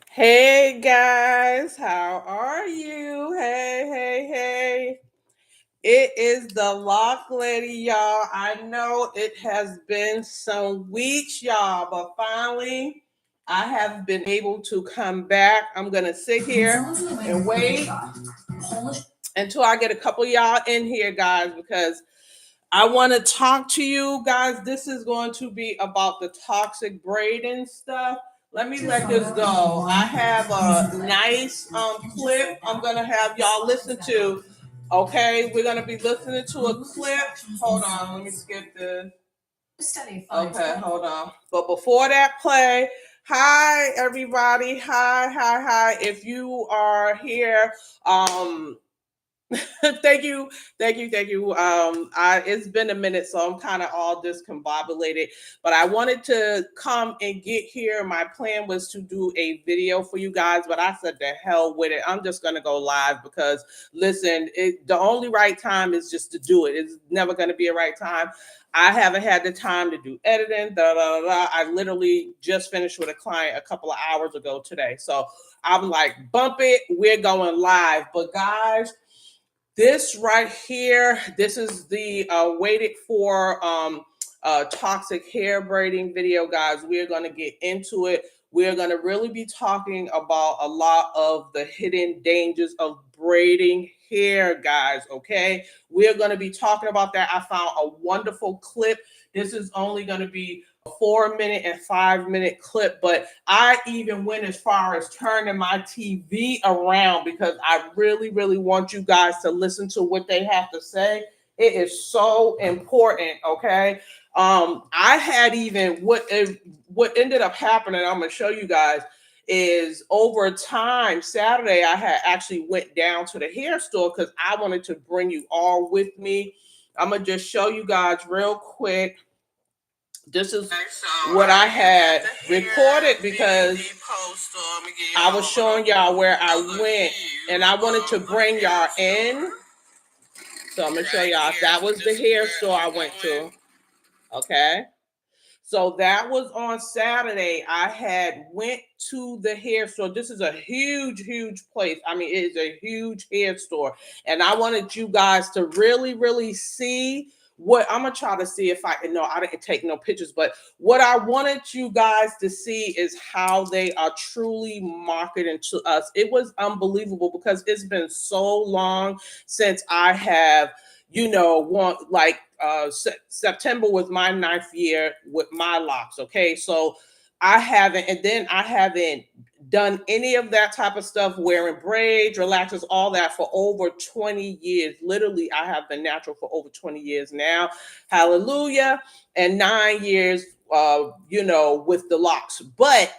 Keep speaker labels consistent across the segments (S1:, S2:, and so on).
S1: Hey guys, how are you? Hey. It is the Lock Lady, y'all. I know it has been some weeks, y'all, but finally I have been able to come back. I'm going to sit here and wait until I get a couple of y'all in here, guys, because I want to talk to you guys. This is going to be about the toxic braiding stuff. Let me let this go. I have a nice clip I'm going to have y'all listen to. Okay, we're going to be listening to a clip. Hold on, let me skip this. Okay, hold on. But before that play, hi everybody. Hi. If you are here, thank you. It's been a minute, so I'm kind of all discombobulated. But I wanted to come and get here. My plan was to do a video for you guys, but I said the hell with it. I'm just gonna go live because listen, the only right time is just to do it. It's never gonna be a right time. I haven't had the time to do editing. I literally just finished with a client a couple of hours ago today, so I'm like, bump it. We're going live, but guys. This right here, this is the waited for toxic hair braiding video, guys. We're going to get into it. We're going to really be talking about a lot of the hidden dangers of braiding hair, guys, okay? We're going to be talking about that. I found a wonderful clip. This is only going to be a 4-minute and 5-minute clip, but I even went as far as turning my TV around because I really want you guys to listen to what they have to say. It is so important, okay? I had even what ended up happening, I'm gonna show you guys, is over time, Saturday, I had actually went down to the hair store because I wanted to bring you all with me. I'm gonna just show you guys real quick. This is what I had recorded because I was showing y'all where I went and I wanted to bring y'all in. So I'm gonna show y'all. That was the hair store I went to. Okay. So that was on Saturday. I had went to the hair store. This is a huge place. I mean, it is a huge hair store. And I wanted you guys to really see what I'm gonna try to see if I can. No, I didn't take no pictures, but what I wanted you guys to see is how they are truly marketing to us. It was unbelievable because it's been so long since I have September was my 9th year with my locks. Okay, so I haven't done any of that type of stuff, wearing braids, relaxers, all that for over 20 years. Literally, I have been natural for over 20 years now. Hallelujah. And 9 years, with the locks. But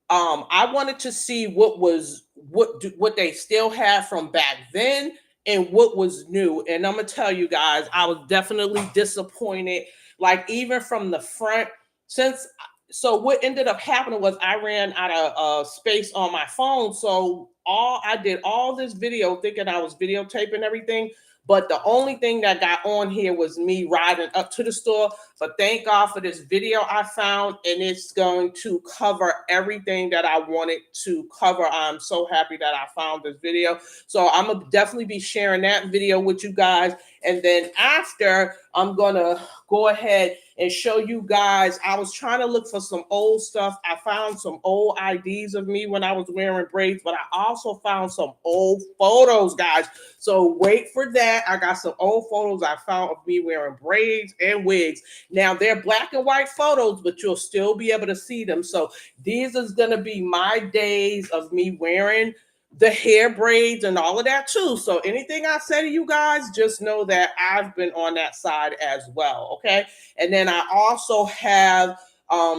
S1: I wanted to see what they still have from back then and what was new. And I'm gonna tell you guys, I was definitely disappointed. Like even from the front, since so what ended up happening was I ran out of space on my phone. So I did all this video thinking I was videotaping everything. But the only thing that got on here was me riding up to the store. But thank God for this video I found, and it's going to cover everything that I wanted to cover. I'm so happy that I found this video. So I'm gonna definitely be sharing that video with you guys. And then after, I'm gonna go ahead and show you guys. I was trying to look for some old stuff. I found some old IDs of me when I was wearing braids, but I also found some old photos, guys. So wait for that. I got some old photos I found of me wearing braids and wigs. Now they're black and white photos, but you'll still be able to see them. So these is going to be my days of me wearing the hair braids and all of that too. So anything I say to you guys, just know that I've been on that side as well. Okay. And then I also have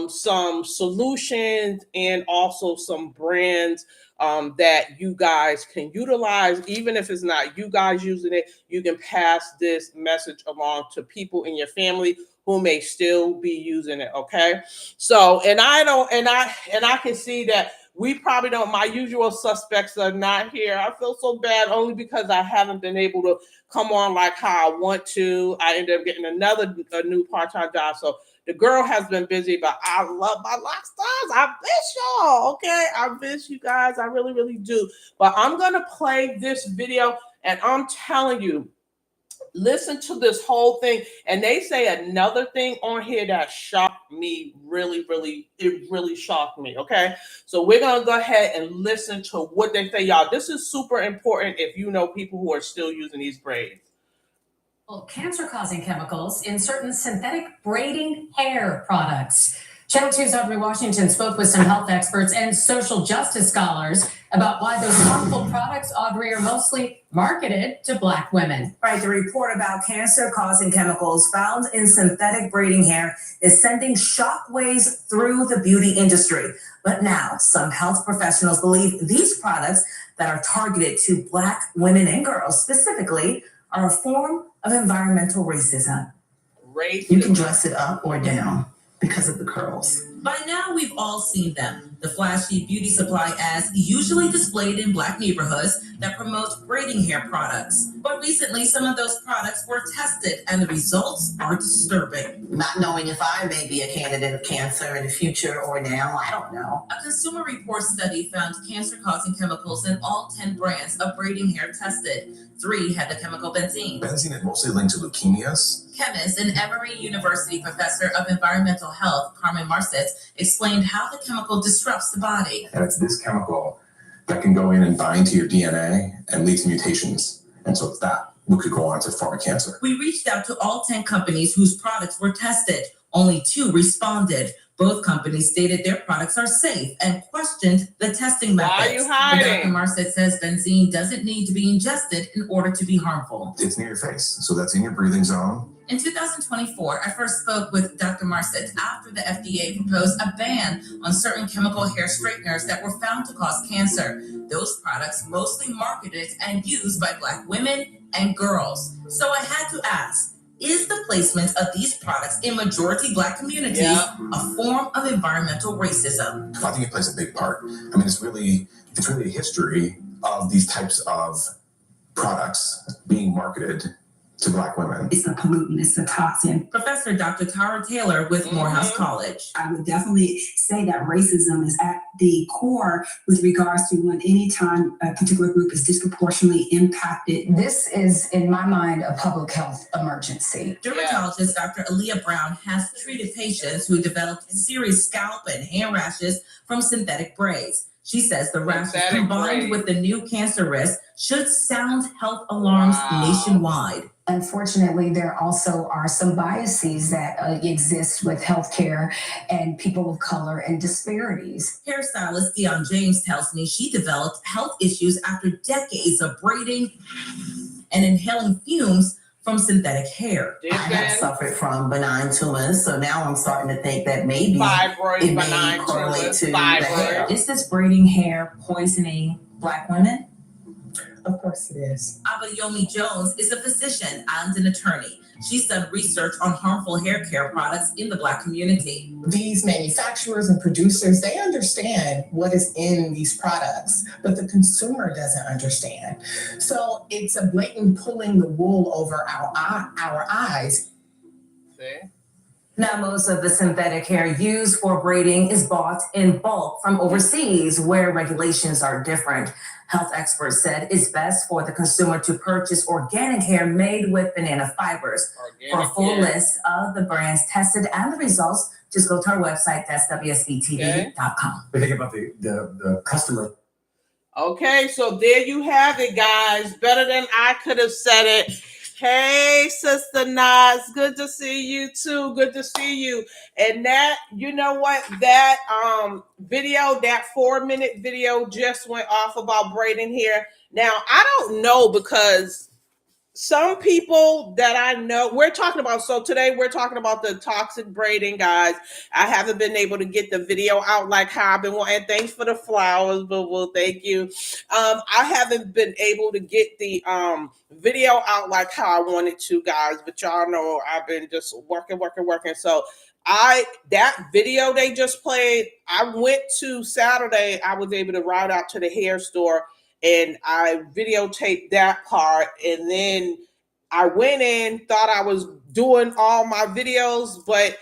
S1: some solutions and also some brands that you guys can utilize. Even if it's not you guys using it, you can pass this message along to people in your family who may still be using it. Okay. So, and I can see that we probably don't, my usual suspects are not here. I feel so bad only because I haven't been able to come on like how I want to. I ended up getting a new part-time job. So The girl has been busy, but I love my Lockstars. I miss y'all. Okay, I miss you guys. I really, really do. But I'm gonna play this video, and I'm telling you, listen to this whole thing. And they say another thing on here that shocked me, really, really, it really shocked me. Okay, so we're gonna go ahead and listen to what they say, y'all. This is super important if you know people who are still using these braids.
S2: Cancer-causing chemicals in certain synthetic braiding hair products. Channel 2's Audrey Washington spoke with some health experts and social justice scholars about why those harmful products, Audrey, are mostly marketed to Black women.
S3: Right, the report about cancer-causing chemicals found in synthetic braiding hair is sending shockwaves through the beauty industry. But now, some health professionals believe these products that are targeted to Black women and girls specifically are a form of environmental racism.
S4: You can dress it up or down because of the curls.
S5: By now, we've all seen them. The flashy beauty supply ads usually displayed in Black neighborhoods that promote braiding hair products. But recently, some of those products were tested and the results are disturbing.
S4: Not knowing if I may be a candidate of cancer in the future or now, I don't know.
S5: A Consumer Reports study found cancer-causing chemicals in all 10 brands of braiding hair tested. 3 had the chemical benzene.
S6: Benzene is mostly linked to leukemias.
S5: Chemist and Emory University professor of environmental health, Carmen Marcet, explained how the chemical disrupts the body.
S6: And it's this chemical that can go in and bind to your DNA and lead to mutations. And so it's that what could go on to form a cancer.
S5: We reached out to all 10 companies whose products were tested. Only 2 responded. Both companies stated their products are safe and questioned the testing methods.
S1: Why are you hiding?
S5: Dr. Marcet says benzene doesn't need to be ingested in order to be harmful.
S6: It's near your face, so that's in your breathing zone.
S5: In 2024, I first spoke with Dr. Marcet after the FDA proposed a ban on certain chemical hair straighteners that were found to cause cancer. Those products mostly marketed and used by Black women and girls. So I had to ask, is the placement of these products in majority Black communities a form of environmental racism?
S6: I think it plays a big part. I mean, it's really a history of these types of products being marketed to Black women.
S7: It's a pollutant, it's a toxin.
S5: Professor Dr. Tara Taylor with Morehouse College.
S7: I would definitely say that racism is at the core with regards to when any time a particular group is disproportionately impacted.
S2: This is, in my mind, a public health emergency.
S5: Dermatologist Dr. Aaliyah Brown has treated patients who developed serious scalp and hair rashes from synthetic braids. She says the rashes combined with the new cancer risk should sound health alarms nationwide.
S2: Unfortunately, there also are some biases that exist with healthcare and people of color and disparities.
S5: Hairstylist Dion James tells me she developed health issues after decades of braiding and inhaling fumes from synthetic hair.
S4: I have suffered from benign tumors, so now I'm starting to think that maybe
S1: Fibroids,
S4: it
S1: benign
S4: may correlate
S1: tumors,
S4: to the hair.
S3: Is this braiding hair poisoning Black women?
S4: Of course it is.
S5: Abayomi Jones is a physician and an attorney. She's done research on harmful hair care products in the Black community.
S8: These manufacturers and producers, they understand what is in these products, but the consumer doesn't understand. So it's a blatant pulling the wool over our eyes.
S1: See?
S3: Now, most of the synthetic hair used for braiding is bought in bulk from overseas where regulations are different. Health experts said it's best for the consumer to purchase organic hair made with banana fibers. For a full list of the brands tested and the results, just go to our website, that's WSBTV.com.
S6: But think about the customer.
S1: Okay, so there you have it, guys. Better than I could have said it. Hey, Sister Nas, good to see you too. Good to see you. And that, you know what, that video, that 4-minute video just went off about braiding hair. Now, I don't know, because some people that I know, today we're talking about the toxic braiding, guys. I haven't been able to get the video out like how I've been wanting. Thanks for the flowers, boo boo. Thank you. I haven't been able to get the video out like how I wanted to, guys. But y'all know I've been just working. So that video they just played, I went to Saturday, I was able to ride out to the hair store and I videotaped that part, and then I went in, thought I was doing all my videos, but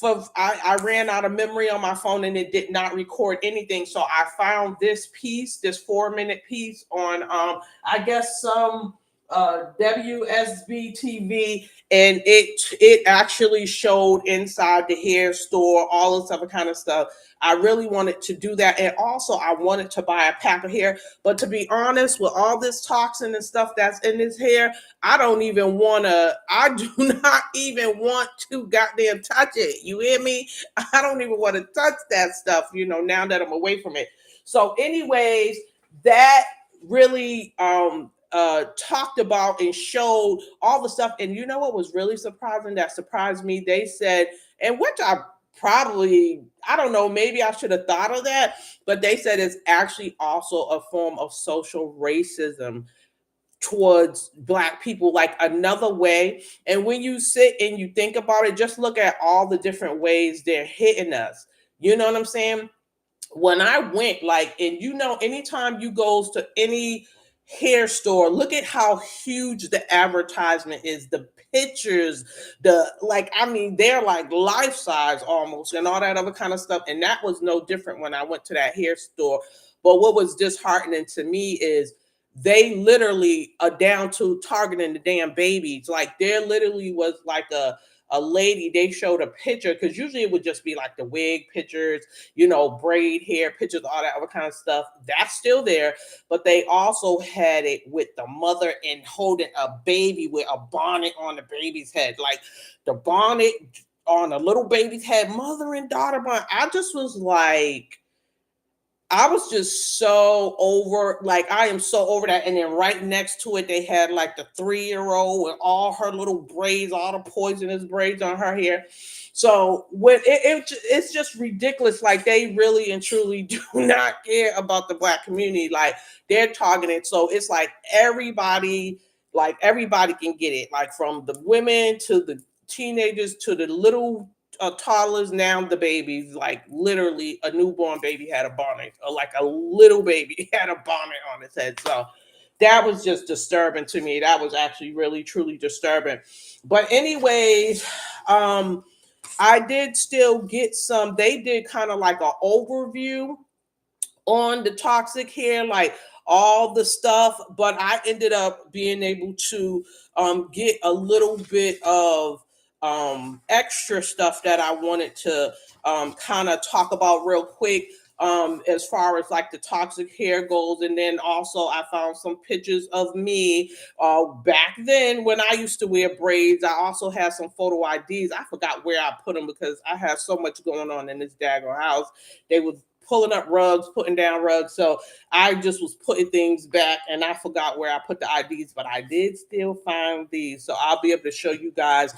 S1: I ran out of memory on my phone and it did not record anything. So I found this piece, this 4-minute piece on I guess some WSB TV, and it actually showed inside the hair store, all this other kind of stuff. I really wanted to do that. And also I wanted to buy a pack of hair. But to be honest, with all this toxin and stuff that's in this hair, I do not even want to goddamn touch it. You hear me? I don't even want to touch that stuff, now that I'm away from it. So anyways, that really talked about and showed all the stuff. And you know what was really surprising? That surprised me. They said, and which I don't know, maybe I should have thought of that, but they said it's actually also a form of social racism towards Black people, like another way. And when you sit and you think about it, just look at all the different ways they're hitting us. You know what I'm saying? When I went, anytime you go to any hair store, look at how huge the advertisement is, the pictures, they're like life size almost, and all that other kind of stuff. And that was no different when I went to that hair store. But what was disheartening to me is they literally are down to targeting the damn babies. Like there literally was like a lady, they showed a picture, because usually it would just be like the wig pictures, braid hair pictures, all that other kind of stuff. That's still there. But they also had it with the mother and holding a baby with a bonnet on the baby's head. Like the bonnet on a little baby's head, mother and daughter bonnet. I was just so over, I am so over that. And then right next to it, they had like the 3-year-old with all her little braids, all the poisonous braids on her hair. So when it's just ridiculous. Like they really and truly do not care about the Black community. Like they're targeting. So it's like everybody can get it. Like from the women to the teenagers to the little toddlers, now the babies, like literally a newborn baby had a bonnet, or like a little baby had a bonnet on its head. So that was just disturbing to me. That was actually really, truly disturbing. But anyways, I did still get they did kind of like an overview on the toxic hair, like all the stuff, but I ended up being able to get a little bit of extra stuff that I wanted to kind of talk about real quick, as far as like the toxic hair goes. And then also I found some pictures of me back then when I used to wear braids. I also have some photo IDs. I forgot where I put them because I had so much going on in this daggone house. They was pulling up rugs, putting down rugs. So I just was putting things back and I forgot where I put the IDs, but I did still find these. So I'll be able to show you guys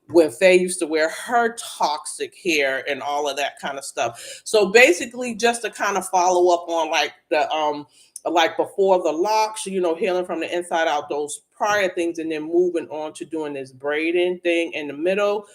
S1: when Faye used to wear her toxic hair and all of that kind of stuff. So basically just to kind of follow up on like the like before the locks, healing from the inside out, those prior things, and then moving on to doing this braiding thing in the middle.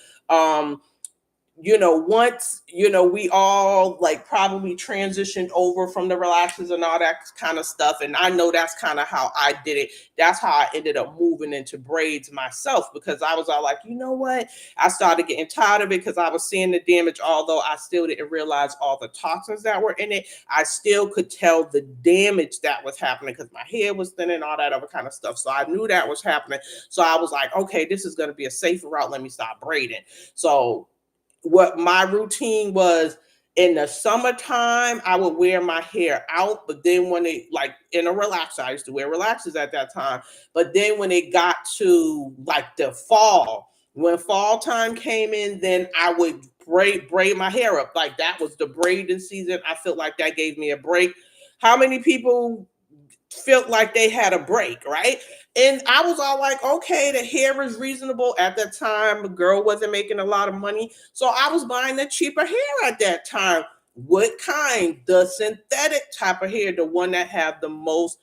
S1: Once, we all like probably transitioned over from the relaxers and all that kind of stuff. And I know that's kind of how I did it. That's how I ended up moving into braids myself, because I was all like, you know what? I started getting tired of it because I was seeing the damage. Although I still didn't realize all the toxins that were in it, I still could tell the damage that was happening because my hair was thin and all that other kind of stuff. So I knew that was happening. So I was like, okay, this is going to be a safer route. Let me stop braiding. So what my routine was, in the summertime, I would wear my hair out. But then when it, like in a relaxer, I used to wear relaxers at that time. But then when it got to like the fall, when fall time came in, then I would braid my hair up. Like that was the braiding season. I felt like that gave me a break. How many people felt like they had a break, right? And I was all like, okay, the hair is reasonable. At that time, the girl wasn't making a lot of money. So I was buying the cheaper hair at that time. What kind? The synthetic type of hair, the one that have the most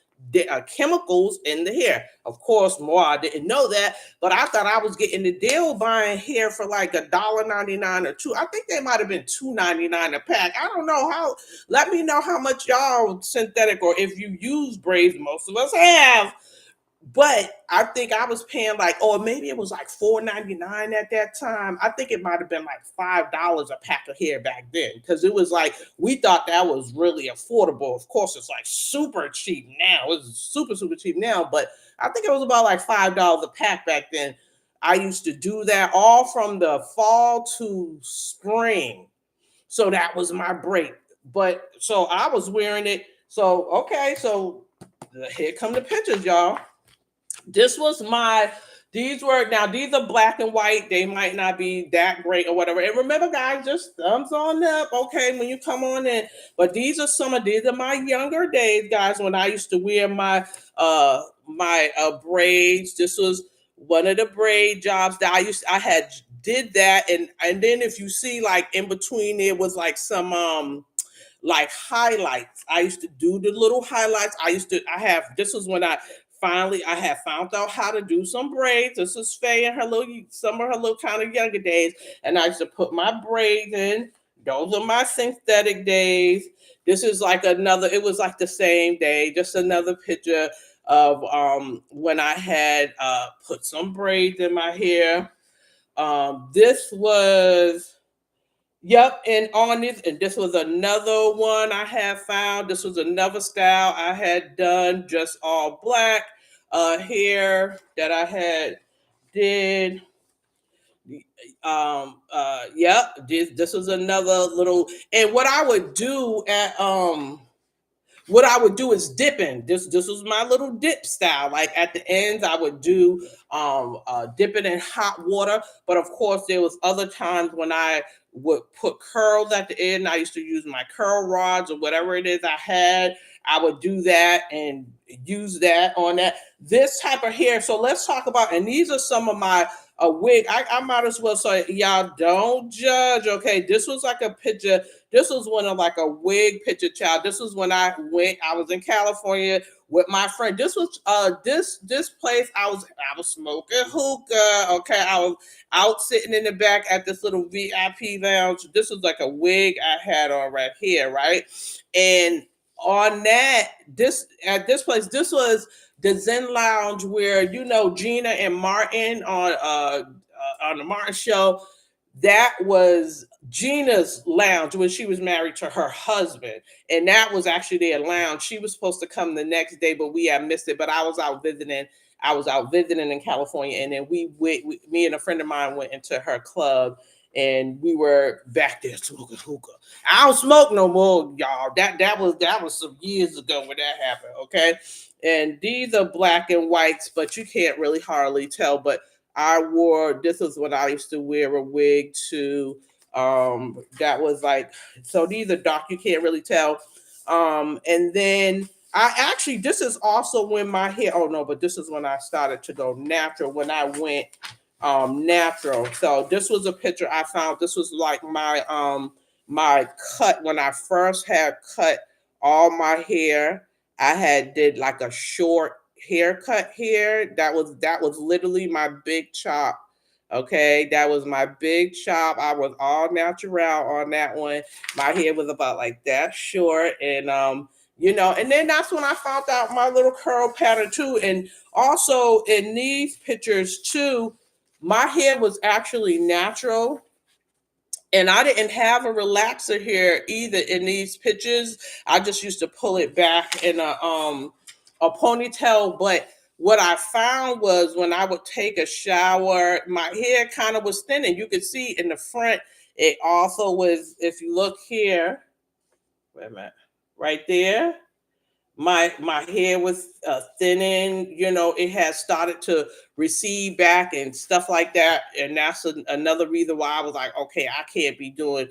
S1: chemicals in the hair. Of course, I didn't know that, but I thought I was getting the deal buying hair for like $1.99 or $2. I think they might have been $2.99 a pack. I don't know how. Let me know how much y'all synthetic, or if you use braids. Most of us have. But I think I was paying like, or maybe it was like $4.99 at that time. I think it might have been like $5 a pack of hair back then, because it was like we thought that was really affordable. Of course, it's like super cheap now. It's super super cheap now, but I think it was about like $5 a pack back then. I used to do that all from the fall to spring. So that was my break. But so I was wearing it. So okay, so here come the pictures, y'all. This was these are black and white. They might not be that great or whatever. And remember, guys, just thumbs on up, okay, when you come on in. But these are my younger days, guys, when I used to wear my braids. This was one of the braid jobs that I had did that, and then if you see like in between there was like some like highlights. I used to do the little highlights. This was when I had found out how to do some braids. This is Faye in some of her little kind of younger days. And I used to put my braids in. Those are my synthetic days. This is like it was like the same day, just another picture of when I had put some braids in my hair. This was Yep, and this was another one I had found. This was another style I had done, just all black hair that I had did. Yep, this was another little. And what I would do is dipping. This was my little dip style. Like at the ends, I would do dipping in hot water. But of course, there was other times when I would put curls at the end. I used to use my curl rods or whatever it is I had. I would do that and use that on that. This type of hair. So let's talk about, and these are some of my wig. I might as well say, y'all don't judge. Okay, this was like a picture. This was one of like a wig picture, child. This was when I was in California with my friend. This was this place I was smoking hookah. Okay, I was out sitting in the back at this little VIP lounge. This was like a wig I had on right here, right? And on that, at this place, this was the Zen Lounge where Gina and Martin on the Martin show. That was Gina's lounge when she was married to her husband, and that was actually their lounge. She was supposed to come the next day, but we had missed it. But I was out visiting. In California, and then me and a friend of mine went into her club, and we were back there smoking hookah. I don't smoke no more, y'all. That was some years ago when that happened. Okay, and these are black and whites, but you can't really hardly tell. But this was when I used to wear a wig too. That was like, so these are dark, you can't really tell. And then this is also when my hair, oh no, but this is when I started to go natural, when I went natural. So this was a picture I found. This was like my cut when I first had cut all my hair. I had did like a short haircut here. That was literally my big chop. Okay, that was my big chop. I was all natural on that one. My hair was about like that short, and and then that's when I found out my little curl pattern too. And also in these pictures too, my hair was actually natural. And I didn't have a relaxer here either in these pictures. I just used to pull it back in a ponytail. But what I found was when I would take a shower, my hair kind of was thinning. You could see in the front, it also was, if you look here, wait a minute, right there, my hair was thinning. It had started to recede back and stuff like that, and that's another reason why I was like, okay, I can't be doing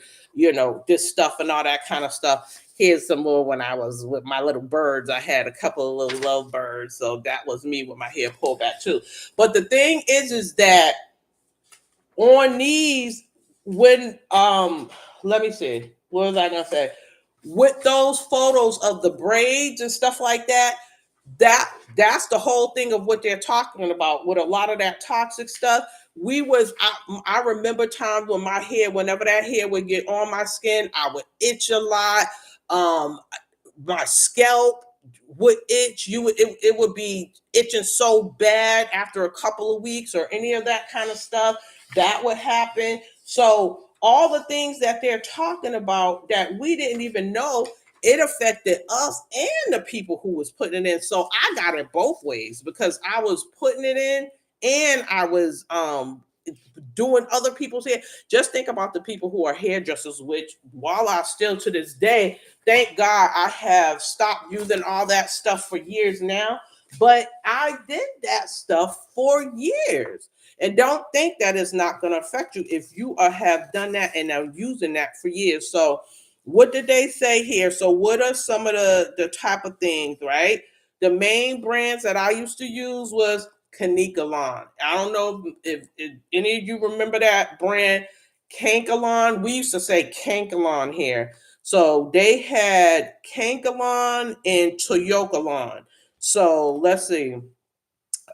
S1: this stuff and all that kind of stuff. Here's some more when I was with my little birds. I had a couple of little love birds, so that was me with my hair pulled back too. But the thing is that on these, when let me see, what was I gonna say? With those photos of the braids and stuff like that, that's the whole thing of what they're talking about with a lot of that toxic stuff. I remember times when whenever that hair would get on my skin, I would itch a lot. My scalp would itch. It would be itching so bad after a couple of weeks or any of that kind of stuff. That would happen. So all the things that they're talking about that we didn't even know, it affected us and the people who was putting it in. So I got it both ways because I was putting it in and I was doing other people's hair. Just think about the people who are hairdressers, which while I still to this day, thank God I have stopped using all that stuff for years now, but I did that stuff for years. And don't think that it's not going to affect you if you have done that and are using that for years. So what did they say here? So what are some of the type of things, right? The main brands that I used to use was Canicolon. I don't know if any of you remember that brand, Cankalon. We used to say Cankalon here. So they had Cankalon and Toyokalon. So let's see.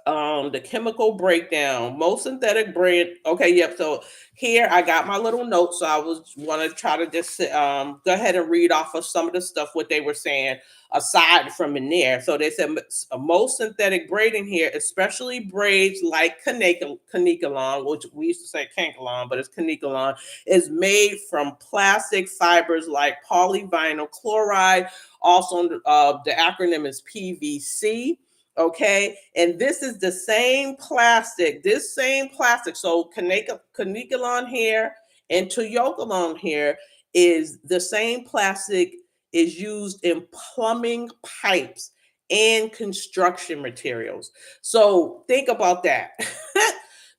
S1: The chemical breakdown, most synthetic brand. Okay, yep. So here I got my little notes. So I was want to try to just go ahead and read off of some of the stuff what they were saying aside from in there. So they said most synthetic braiding here, especially braids like Canicolon, which we used to say Cankalon, but it's Canicolon, is made from plastic fibers like polyvinyl chloride. Also, the acronym is PVC. Okay, and this is the same plastic, So Canicolon here and Toyokalon here is the same plastic is used in plumbing pipes and construction materials. So think about that.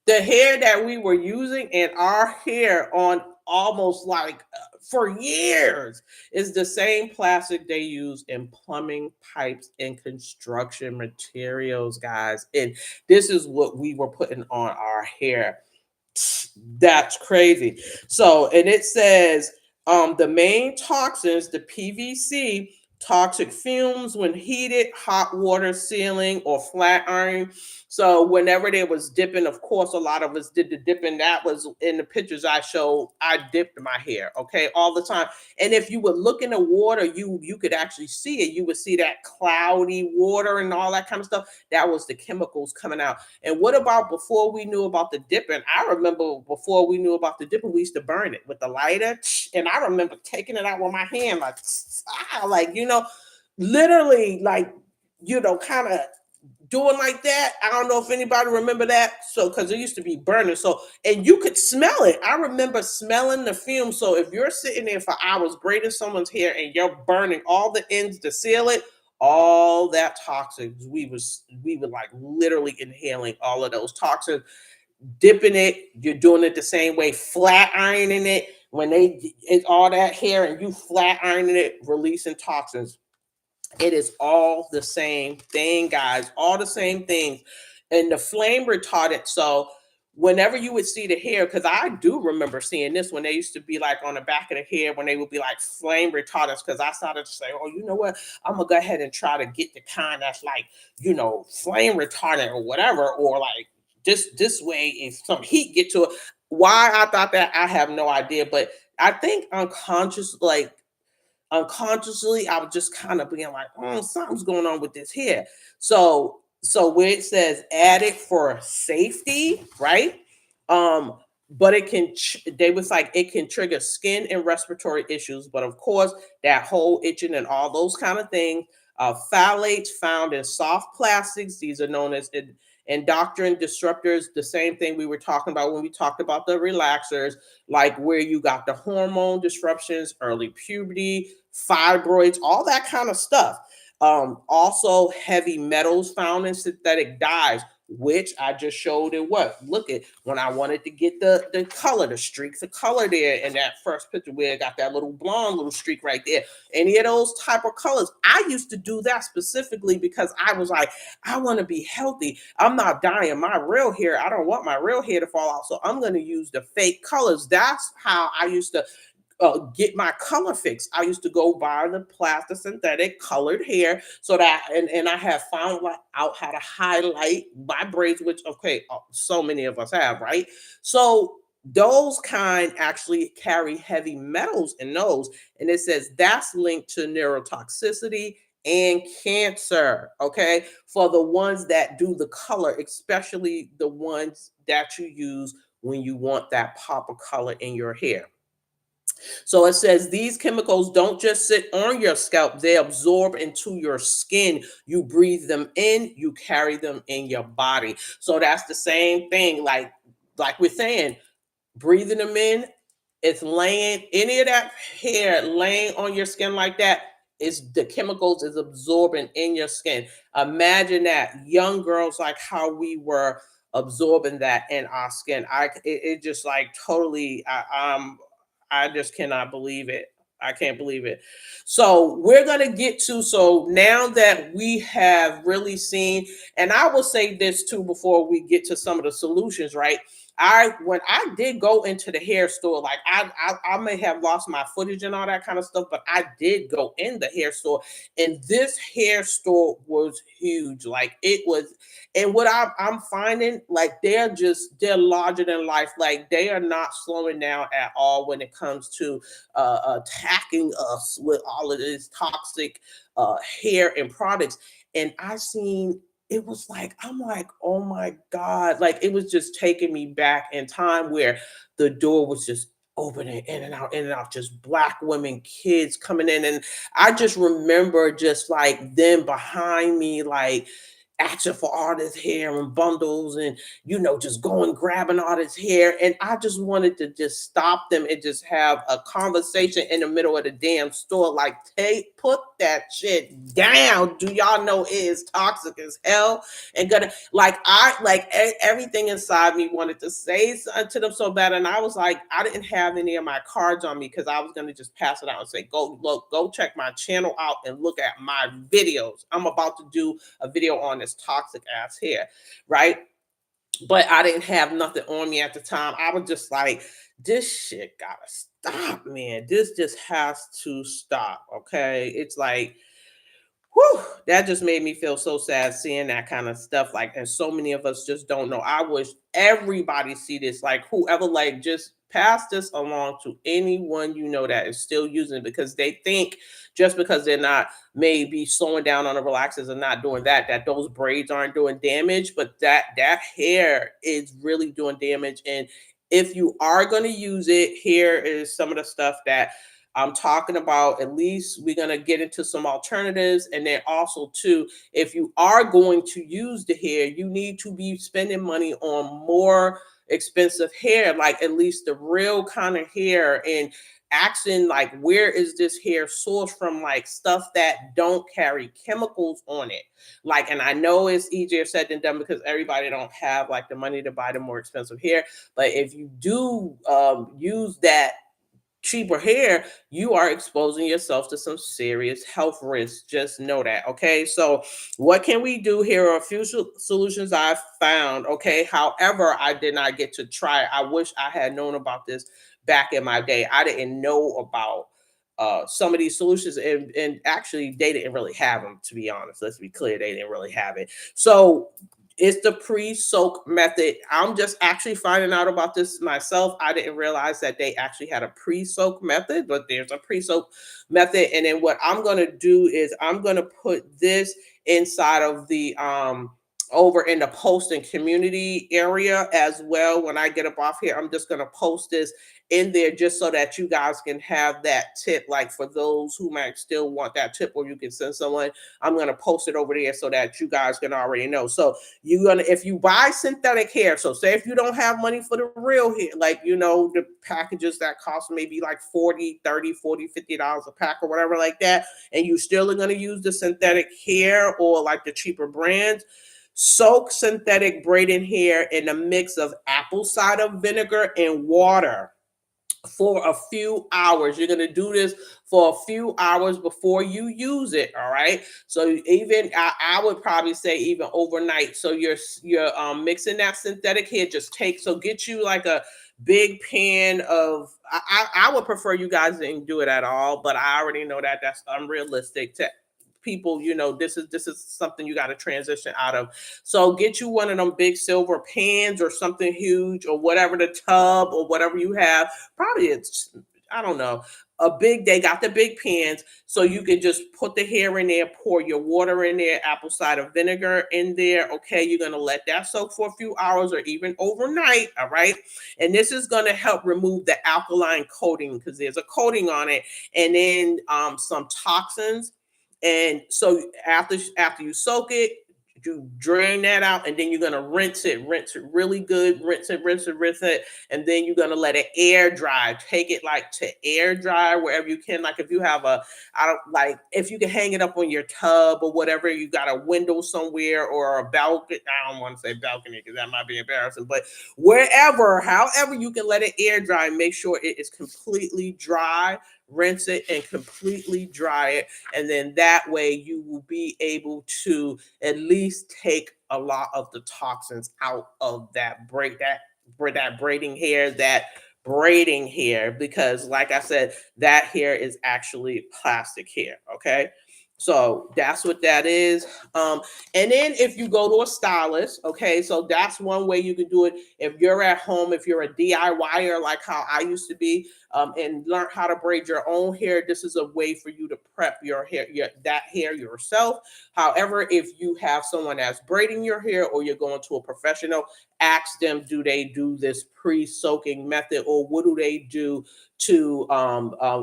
S1: The hair that we were using and our hair on almost like for years is the same plastic they use in plumbing pipes and construction materials, guys. And this is what we were putting on our hair. That's crazy. So, and it says the main toxins, the PVC, toxic fumes when heated, hot water sealing, or flat iron. So whenever there was dipping, of course, a lot of us did the dipping. That was in the pictures I showed. I dipped my hair, okay, all the time. And if you would look in the water, you could actually see it. You would see that cloudy water and all that kind of stuff. That was the chemicals coming out. And what about before we knew about the dipping? I remember before we knew about the dipping, we used to burn it with the lighter. And I remember taking it out with my hand, like, literally, like, kind of doing like that. I don't know if anybody remember that. So, because it used to be burning. So, and you could smell it. I remember smelling the fumes. So if you're sitting there for hours braiding someone's hair and you're burning all the ends to seal it, all that toxins, we were like literally inhaling all of those toxins, dipping it. You're doing it the same way, flat ironing it. When it's all that hair and you flat ironing it, releasing toxins. It is all the same thing, guys, all the same things. And the flame retardant. So whenever you would see the hair, because I do remember seeing this when they used to be like on the back of the hair, when they would be like flame retardants, because I started to say, oh, you know what? I'm going to go ahead and try to get the kind that's like, flame retardant or whatever, or like this way, if some heat get to it. Why I thought that, I have no idea. But I think unconsciously, I was just kind of being like, something's going on with this hair. So where it says added for safety, right? But it can, it can trigger skin and respiratory issues. But of course, that whole itching and all those kind of things. Phthalates found in soft plastics. These are known as endocrine disruptors. The same thing we were talking about when we talked about the relaxers, like where you got the hormone disruptions, early puberty, fibroids, all that kind of stuff. Also heavy metals found in synthetic dyes, which I just showed in what? Look at when I wanted to get the color, the streaks of color there in that first picture where it got that little blonde little streak right there. Any of those type of colors. I used to do that specifically because I was like, I want to be healthy. I'm not dyeing my real hair. I don't want my real hair to fall out. So I'm going to use the fake colors. That's how I used to get my color fix. I used to go buy the plastic synthetic colored hair so that, and I have found out how to highlight my braids, which, okay, so many of us have, right? So those kind actually carry heavy metals in those. And it says that's linked to neurotoxicity and cancer, okay? For the ones that do the color, especially the ones that you use when you want that pop of color in your hair. So it says these chemicals don't just sit on your scalp, they absorb into your skin. You breathe them in, you carry them in your body. So that's the same thing, like we're saying, breathing them in, it's laying any of that hair laying on your skin like that, is the chemicals is absorbing in your skin. Imagine that, young girls, like how we were absorbing that in our skin. It just like totally I just cannot believe it. I can't believe it. So we're going to get to, so now that we have really seen, and I will say this too before we get to some of the solutions, right? When I did go into the hair store, like I may have lost my footage and all that kind of stuff, but I did go in the hair store, and this hair store was huge. Like it was, and what I'm finding, like they're larger than life. Like they are not slowing down at all when it comes to attacking us with all of this toxic hair and products. And I seen, it was like, I'm like, oh my God. Like it was just taking me back in time where the door was just opening in and out, just Black women, kids coming in. And I just remember just like them behind me, like asking for all this hair and bundles and, just going grabbing all this hair. And I just wanted to just stop them and just have a conversation in the middle of the damn store. Like, put that shit down. Do y'all know it is toxic as hell? And everything inside me wanted to say something to them so bad. And I was like, I didn't have any of my cards on me because I was going to just pass it out and say, go check my channel out and look at my videos. I'm about to do a video on this toxic ass hair, right? But I didn't have nothing on me at the time. I was just like, this shit gotta stop, man. This just has to stop, okay? It's like, whew, that just made me feel so sad seeing that kind of stuff. Like, and so many of us just don't know. I wish everybody see this. Like, whoever, like, just pass this along to anyone that is still using it, because they think just because they're not maybe slowing down on the relaxers and not doing that those braids aren't doing damage, but that hair is really doing damage. And if you are going to use it, here is some of the stuff that I'm talking about. At least we're going to get into some alternatives. And then also too, if you are going to use the hair, you need to be spending money on more expensive hair, like at least the real kind of hair, and asking like, where is this hair sourced from? Like stuff that don't carry chemicals on it. Like, and I know it's easier said than done because everybody don't have like the money to buy the more expensive hair. But if you do use that cheaper hair, you are exposing yourself to some serious health risks. Just know that. Okay, so what can we do? Here are a few solutions I've found. Okay, however, I did not get to try it. I wish I had known about this back in my day. I didn't know about some of these solutions, and actually they didn't really have them, to be honest. Let's be clear, they didn't really have it. So it's the pre-soak method. I'm just actually finding out about this myself. I didn't realize that they actually had a pre-soak method, but there's a pre-soak method. And then what I'm going to do is I'm going to put this inside of the over in the post and community area as well. When I get up off here, I'm just going to post this in there just so that you guys can have that tip. Like for those who might still want that tip, or you can send someone, I'm going to post it over there so that you guys can already know. So if you buy synthetic hair, so say if you don't have money for the real hair, like, the packages that cost maybe like $40, $30, $40, $50 a pack or whatever like that, and you still are going to use the synthetic hair or like the cheaper brands, soak synthetic braiding hair in a mix of apple cider vinegar and water for a few hours. You're going to do this for a few hours before you use it. All right. So even I would probably say even overnight. So you're mixing that synthetic hair. Get you like a big pan of, I would prefer you guys didn't do it at all, but I already know that that's unrealistic to people. This is something you got to transition out of. So get you one of them big silver pans or something huge, or whatever, the tub or whatever you have. Probably it's, I don't know, they got the big pans, so you can just put the hair in there, pour your water in there, apple cider vinegar in there. Okay, you're gonna let that soak for a few hours or even overnight. All right, and this is gonna help remove the alkaline coating because there's a coating on it, and then some toxins. And so after you soak it, you drain that out, and then you're gonna rinse it really good, rinse it, and then you're gonna let it air dry. Take it like to air dry wherever you can. Like if you have if you can hang it up on your tub or whatever, you got a window somewhere or a balcony. I don't want to say balcony because that might be embarrassing, but however you can let it air dry, make sure it is completely dry. Rinse it and completely dry it, and then that way you will be able to at least take a lot of the toxins out of that braiding hair, because like I said, that hair is actually plastic hair. Okay, so that's what that is. And then if you go to a stylist, okay, so that's one way you can do it. If you're at home, if you're a DIYer like how I used to be, and learn how to braid your own hair, this is a way for you to prep your hair, that hair yourself. However, if you have someone that's braiding your hair or you're going to a professional, ask them, do they do this pre-soaking method, or what do they do to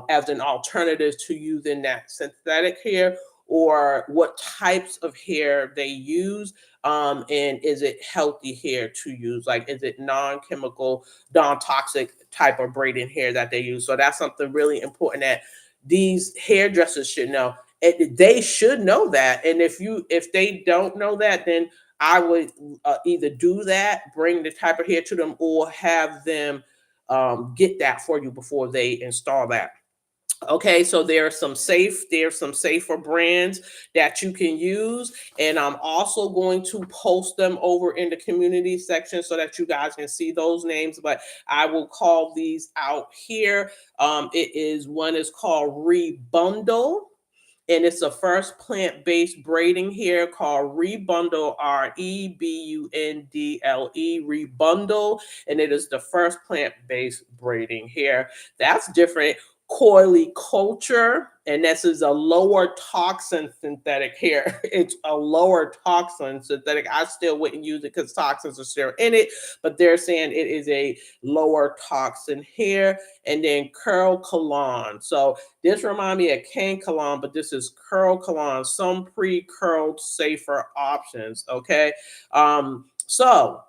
S1: as an alternative to using that synthetic hair, or what types of hair they use, and is it healthy hair to use? Like, is it non-chemical, non-toxic type of braiding hair that they use? So that's something really important that these hairdressers should know. They should know that. And if they don't know that, then I would either do that, bring the type of hair to them, or have them get that for you before they install that. Okay, so there's some safer brands that you can use, and I'm also going to post them over in the community section so that you guys can see those names, but I will call these out here. One is called Rebundle, and it's a first plant-based braiding hair called Rebundle, Rebundle, Rebundle, and it is the first plant-based braiding hair. That's different. Coily Culture, and this is a lower toxin synthetic hair. It's a lower toxin synthetic. I still wouldn't use it because toxins are still in it, but they're saying it is a lower toxin hair. And then Curl Colon. So this reminds me of Cane Colon, but this is Curl Colon. Some pre-curled safer options. Okay, so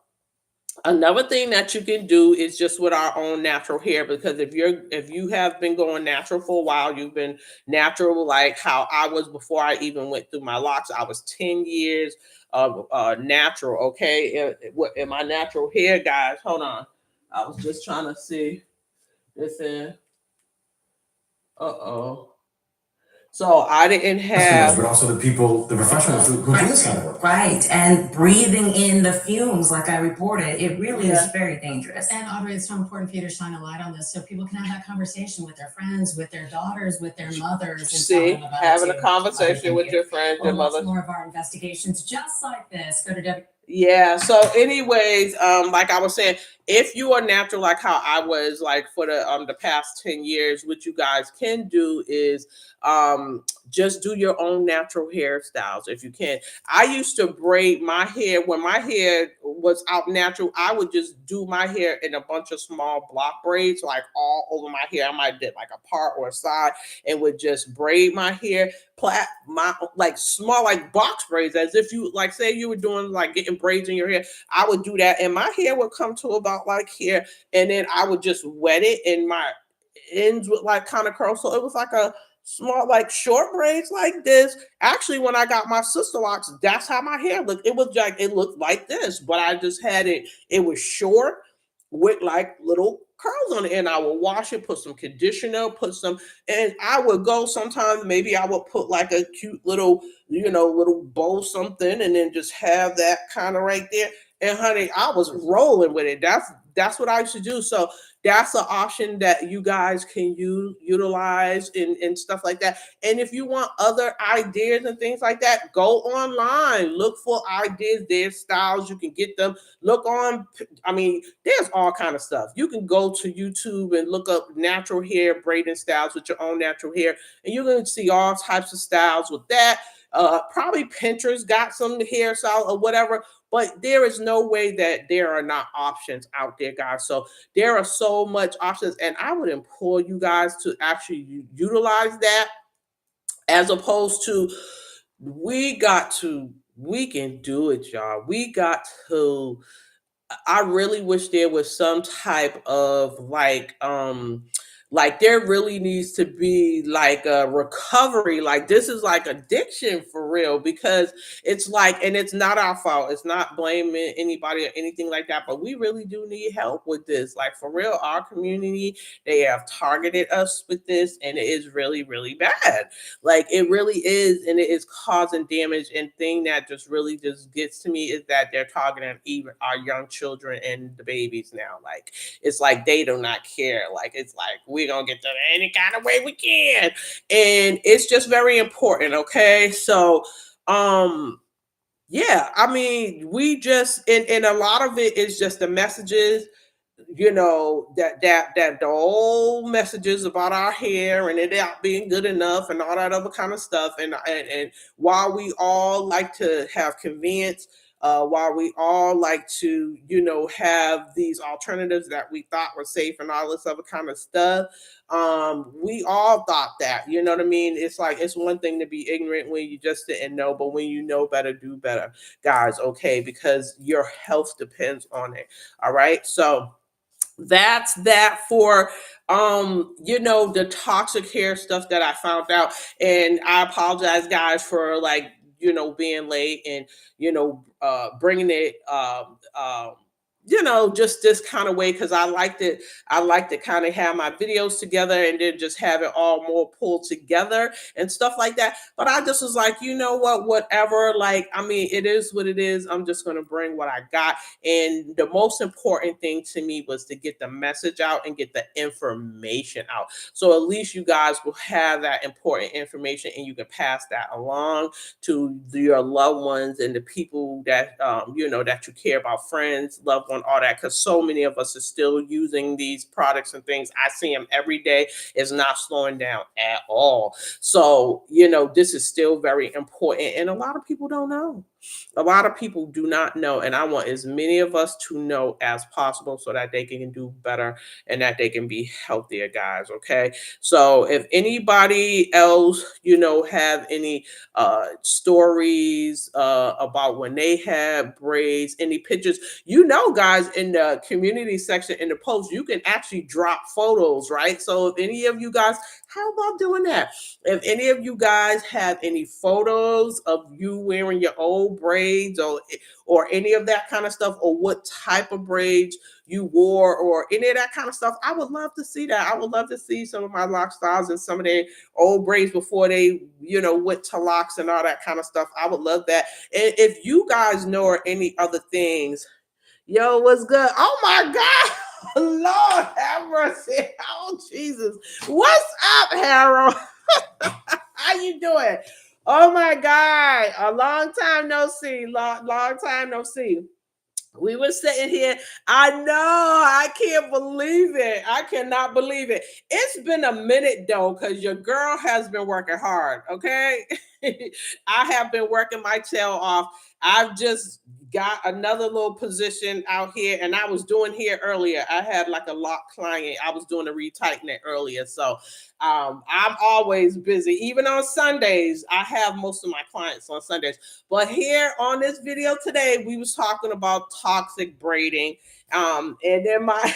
S1: another thing that you can do is just with our own natural hair, because if you have been going natural for a while, you've been natural like how I was before I even went through my locks. I was 10 years of natural. Okay, in my natural hair, guys. Hold on, I was just trying to see this in. So I didn't have,
S6: but also the people, the professionals who do this kind of work.
S3: Right, and breathing in the fumes, like I reported, it really is very dangerous.
S2: And Audrey, it's so important for you to shine a light on this so people can have that conversation with their friends, with their daughters, with their mothers. And
S1: see,
S2: tell them about
S1: having
S2: it
S1: a conversation with your friends, your
S2: lots
S1: mother.
S2: more of our investigations just like this. Go to
S1: Yeah. So anyways, like I was saying, if you are natural, like how I was like for the past 10 years, what you guys can do is just do your own natural hairstyles if you can. I used to braid my hair when my hair was out natural. I would just do my hair in a bunch of small block braids, like all over my hair. I might did like a part or a side and would just braid my hair, like small, like box braids, as if you like say you were doing like getting braids in your hair. I would do that, and my hair would come to about like here, and then I would just wet it, and my ends would like kind of curl. So it was like a small, like short braids like this. Actually, when I got my sister locks, that's how my hair looked. It looked like this, but I just had it was short with like little curls on it, and I would wash it, put some conditioner, and I would go sometimes, maybe I would put like a cute little, little bow something, and then just have that kind of right there. And honey, I was rolling with it. That's what I used to do. So that's an option that you guys can utilize and stuff like that. And if you want other ideas and things like that, go online, look for ideas. There's styles, you can get them. Look on, I mean, there's all kind of stuff. You can go to YouTube and look up natural hair braiding styles with your own natural hair, and you're going to see all types of styles with that. Probably Pinterest got some hairstyle or whatever, but there is no way that there are not options out there, guys. So there are so much options, and I would implore you guys to actually utilize that, as opposed to we can do it, y'all. We got to. I really wish there was some type of like there really needs to be like a recovery. Like this is like addiction for real, because it's like, and it's not our fault. It's not blaming anybody or anything like that, but we really do need help with this. Like for real, our community, they have targeted us with this, and it is really, really bad. Like it really is, and it is causing damage. And thing that just really just gets to me is that they're targeting even our young children and the babies now. Like it's like they do not care. Like it's like we're gonna get them any kind of way we can. And it's just very important, okay? So yeah, I mean, we just and a lot of it is just the messages, you know, that the old messages about our hair and it not being good enough and all that other kind of stuff. And while we all like to have convenience, while we all like to, you know, have these alternatives that we thought were safe and all this other kind of stuff, we all thought that, you know what I mean? It's like, it's one thing to be ignorant when you just didn't know, but when you know better, do better, guys, okay? Because your health depends on it, all right? So that's that for you know, the toxic hair stuff that I found out. And I apologize, guys, for like, you know, being late and, you know, bringing it you know, just this kind of way, because I like to kind of have my videos together and then just have it all more pulled together and stuff like that. But I just was like, you know what, whatever, like, I mean, it is what it is. I'm just going to bring what I got. And the most important thing to me was to get the message out and get the information out. So at least you guys will have that important information and you can pass that along to your loved ones and the people that, you know, that you care about, friends, loved ones, all that, because so many of us are still using these products and things. I see them every day. It's not slowing down at all. So, you know, this is still very important. And a lot of people don't know. A lot of people do not know. And I want as many of us to know as possible so that they can do better and that they can be healthier, guys. Okay. So if anybody else, you know, have any stories about when they had braids, any pictures, you know, guys, in the community section in the post, you can actually drop photos, right? So if any of you guys, how about doing that? If any of you guys have any photos of you wearing your old braids or any of that kind of stuff, or what type of braids you wore or any of that kind of stuff, I would love to see that. I would love to see some of my Lockstars and some of their old braids before they, you know, went to locks and all that kind of stuff. I would love that. And if you guys know any other things, yo, what's good? Oh my God. Lord have mercy. Oh, Jesus. What's up, Harold? How you doing? Oh my God. A long time no see. Long time no see. We were sitting here. I know. I can't believe it. I cannot believe it. It's been a minute though, because your girl has been working hard. Okay. I have been working my tail off. I've just got another little position out here, and I was doing here earlier. I had like a lock client. I was doing a retightening earlier. So I'm always busy. Even on Sundays, I have most of my clients on Sundays. But here on this video today, we was talking about toxic braiding. And in my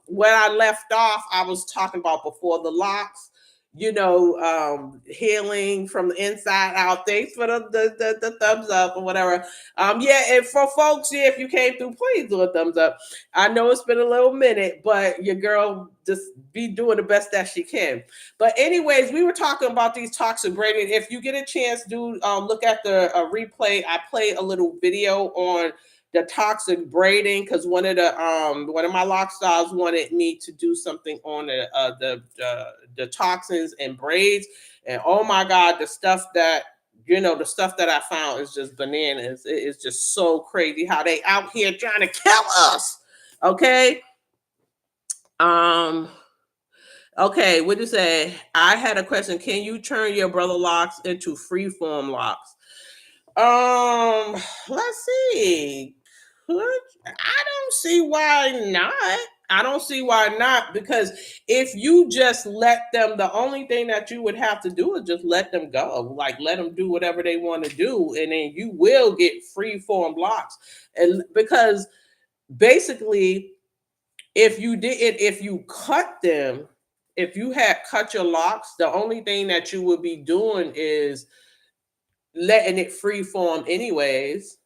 S1: when I left off, I was talking about before the locks, you know, healing from the inside out. Thanks for the thumbs up or whatever. Yeah, and for folks, yeah, if you came through, please do a thumbs up. I know it's been a little minute, but your girl just be doing the best that she can. But anyways, we were talking about these toxic braiding. If you get a chance, do look at the replay. I played a little video on the toxic braiding, because one of my Lockstars wanted me to do something on the toxins and braids, and oh my God, the stuff that I found is just bananas. It is just so crazy how they out here trying to kill us. Okay. Okay, what do you say? I had a question. Can you turn your brother locks into freeform locks? Let's see. I don't see why not. I don't see why not, because if you just let them, the only thing that you would have to do is just let them go. Like, let them do whatever they want to do, and then you will get freeform locks. And because basically, if you cut them, if you had cut your locks, the only thing that you would be doing is letting it free form anyways.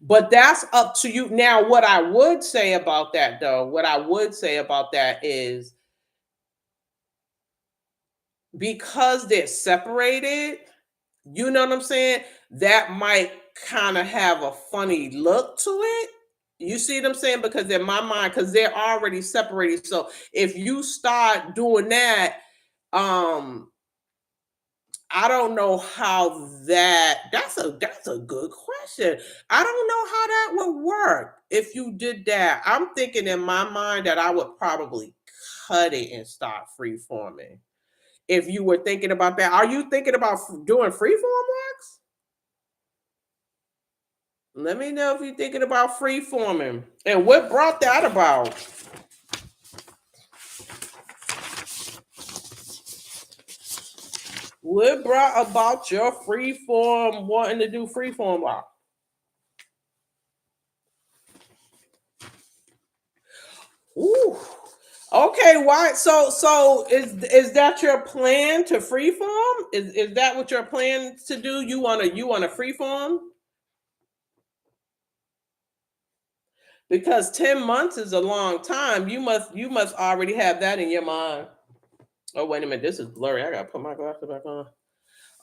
S1: But that's up to you. Now, what I would say about that is, because they're separated, you know what I'm saying? That might kind of have a funny look to it. You see what I'm saying? Because in my mind, because they're already separated. So if you start doing that, I don't know how that's a good question. I don't know how that would work if you did that. I'm thinking in my mind that I would probably cut it and start freeforming. If you were thinking about that, are you thinking about doing freeform locks? Let me know if you're thinking about freeforming and what brought that about. What brought about your freeform, wanting to do freeform lock? Ooh. Okay, why? So is that your plan to freeform? Is that what your plan to do? You wanna freeform? Because 10 months is a long time. You must already have that in your mind. Oh, wait a minute, this is blurry. I gotta put my glasses back on.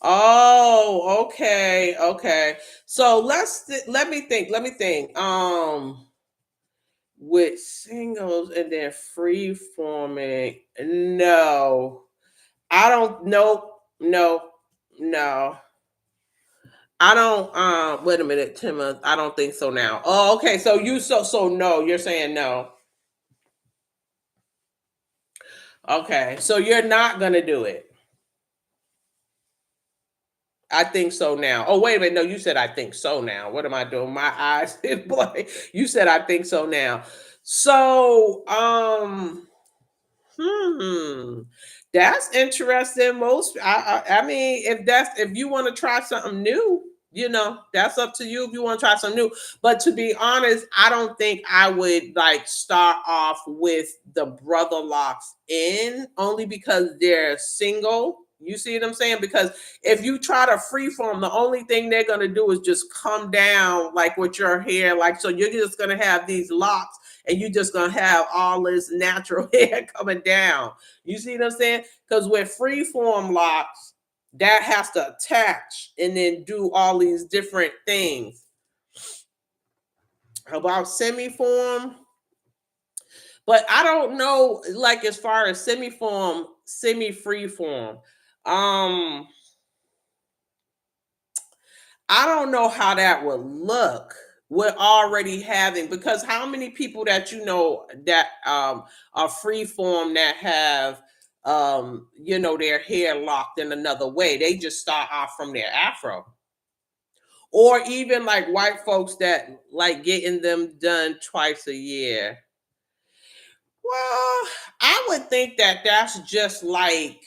S1: Oh, okay. So let me think. With singles and then free forming. No. I don't no. I don't wait a minute, Timma. I don't think so now. Oh, okay. So no, you're saying no. Okay. So you're not gonna do it. I think so now. Oh, wait a minute. No, you said I think so now. What am I doing? My eyes is blank. You said I think so now. So, that's interesting. I mean, if you want to try something new, that's up to you if you want to try something new. But to be honest, I don't think I would like start off with the brother locks in, only because they're single. You see what I'm saying? Because if you try to freeform, the only thing they're gonna do is just come down like with your hair, like, so you're just gonna have these locks and you're just gonna have all this natural hair coming down. You see what I'm saying? Because with freeform locks, that has to attach and then do all these different things. About semi-form, but I don't know, like, as far as semi-form, semi-freeform. I don't know how that would look. We're already having, because how many people that that are freeform that have their hair locked in another way? They just start off from their afro. Or even like white folks that like getting them done twice a year. Well, I would think that that's just like,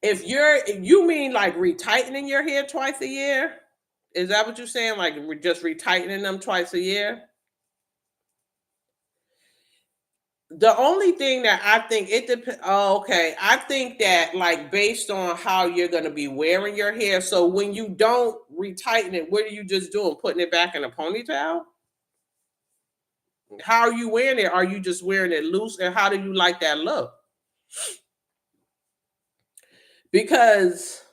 S1: if you mean like retightening your hair twice a year? Is that what you're saying? Like, we're just retightening them twice a year? The only thing that I think it depends. Oh, okay. I think that, like, based on how you're going to be wearing your hair. So when you don't retighten it, what are you just doing? Putting it back in a ponytail? How are you wearing it? Are you just wearing it loose? And how do you like that look? Because,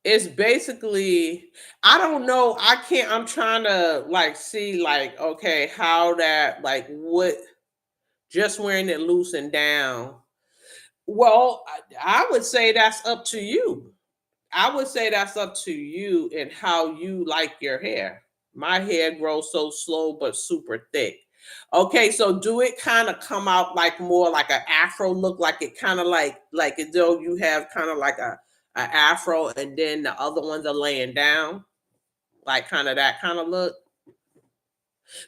S1: it's basically, I don't know. I'm trying to like see like, okay, how that like what just wearing it loose and down. Well, I would say that's up to you. I would say that's up to you and how you like your hair. My hair grows so slow but super thick. Okay, so do it kind of come out like more like an afro look, like it kind of like as though you have kind of like a afro and then the other ones are laying down, like kind of that kind of look?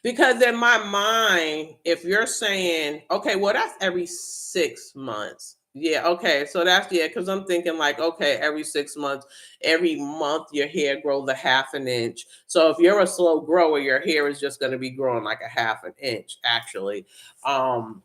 S1: Because in my mind, if you're saying, okay, well, that's every 6 months. Yeah, okay. So that's, yeah, because I'm thinking like, okay, every 6 months, every month your hair grows a half an inch. So if you're a slow grower, your hair is just going to be growing like a half an inch, actually. You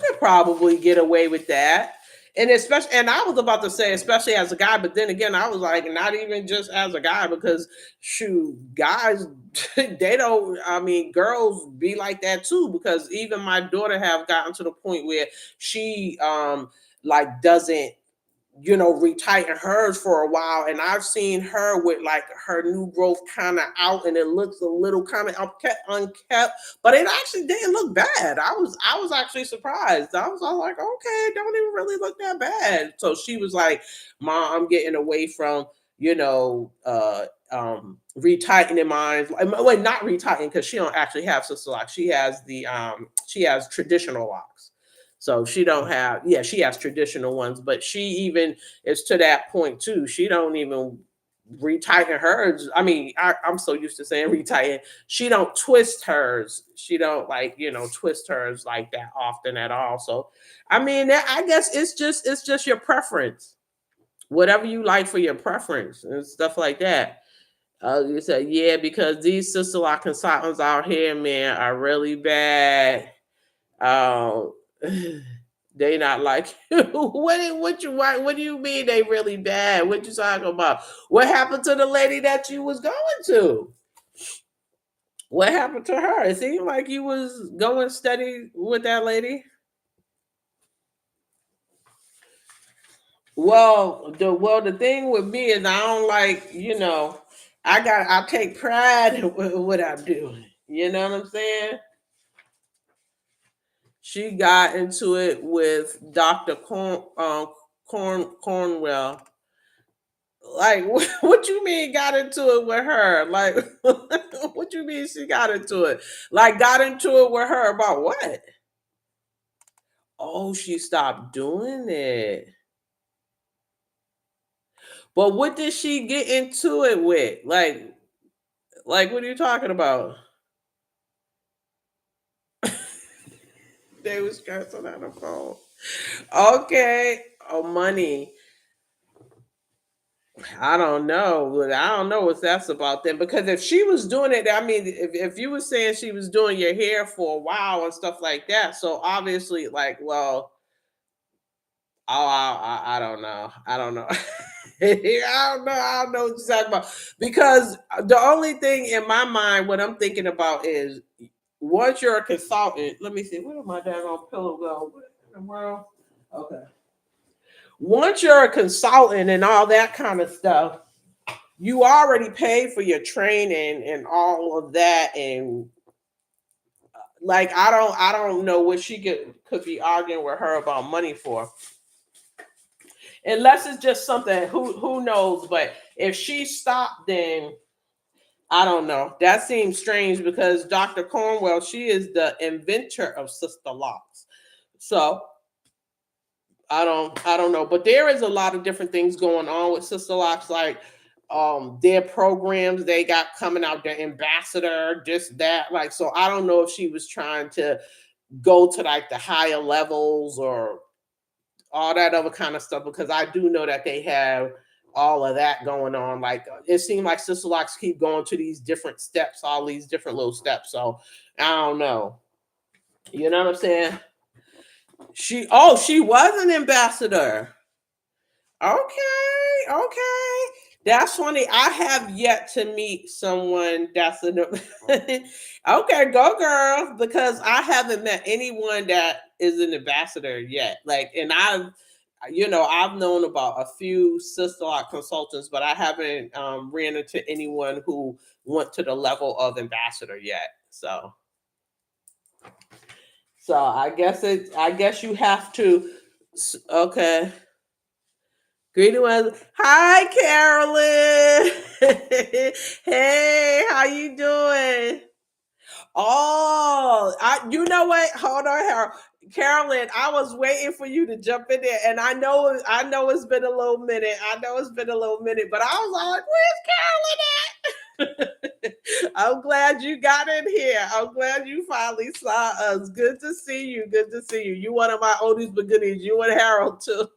S1: could probably get away with that. And especially, and I was about to say, especially as a guy, but then again, I was like, not even just as a guy, because shoot, guys, they don't, I mean, girls be like that too, because even my daughter have gotten to the point where she like doesn't, retighten hers for a while. And I've seen her with like her new growth kind of out and it looks a little kind of unkept, but it actually didn't look bad. I was actually surprised. I was all like, okay, it don't even really look that bad. So she was like, Mom, I'm getting away from, retightening mine. Well, not retightening because she don't actually have sister locks. She has traditional locks. So she don't have, yeah, she has traditional ones, but she even is to that point too. She don't even retighten hers. I mean, I'm so used to saying retighten. She don't twist hers. She don't like, twist hers like that often at all. So, I mean, I guess it's just your preference. Whatever you like for your preference and stuff like that. You said, yeah, because these sister lock consultants out here, man, are really bad. Um, they not like you. What do you mean they really bad? What you talking about? What happened to the lady that you was going to? What happened to her? It seemed like you was going steady with that lady. The thing with me is I don't like, I take pride in what I'm doing. You know what I'm saying? She got into it with Dr. Cornwell. Like, what you mean got into it with her? Like, what you mean she got into it? Like, got into it with her about what? Oh, she stopped doing it. But what did she get into it with? Like what are you talking about? They was cursing on the phone. Okay. Oh, money. I don't know. I don't know what that's about then. Because if she was doing it, I mean, if you were saying she was doing your hair for a while and stuff like that, so obviously, like, well, oh, I don't know. I don't know. I don't know. I don't know what you're talking about. Because the only thing in my mind, what I'm thinking about is once you're a consultant, let me see, where did my daggone pillow go? What in the world? Okay. Once you're a consultant and all that kind of stuff, you already paid for your training and all of that. And like, I don't know what she could be arguing with her about money for. Unless it's just something, who knows, but if she stopped, then I don't know. That seems strange because Dr. Cornwell, she is the inventor of sister locks. So I don't know, but there is a lot of different things going on with sister locks, like their programs they got coming out, their ambassador, just that. Like, so I don't know if she was trying to go to like the higher levels or all that other kind of stuff, because I do know that they have all of that going on. Like, it seemed like sister locks keep going to these different steps, all these different little steps. So I don't know. You know what I'm saying? She was an ambassador. Okay. That's funny. I have yet to meet someone that's an okay, go girl, because I haven't met anyone that is an ambassador yet. Like, and I've known about a few sister lock consultants, but I haven't ran into anyone who went to the level of ambassador yet. So I guess you have to. Okay. Greeting. Hi, Carolyn. Hey, how you doing? Oh, you know what? Hold on, Harold. Carolyn, I was waiting for you to jump in there, and I know it's been a little minute. But I was like, "Where's Carolyn at?" I'm glad you got in here. I'm glad you finally saw us. Good to see you. You one of my oldies but goodies. You and Harold too.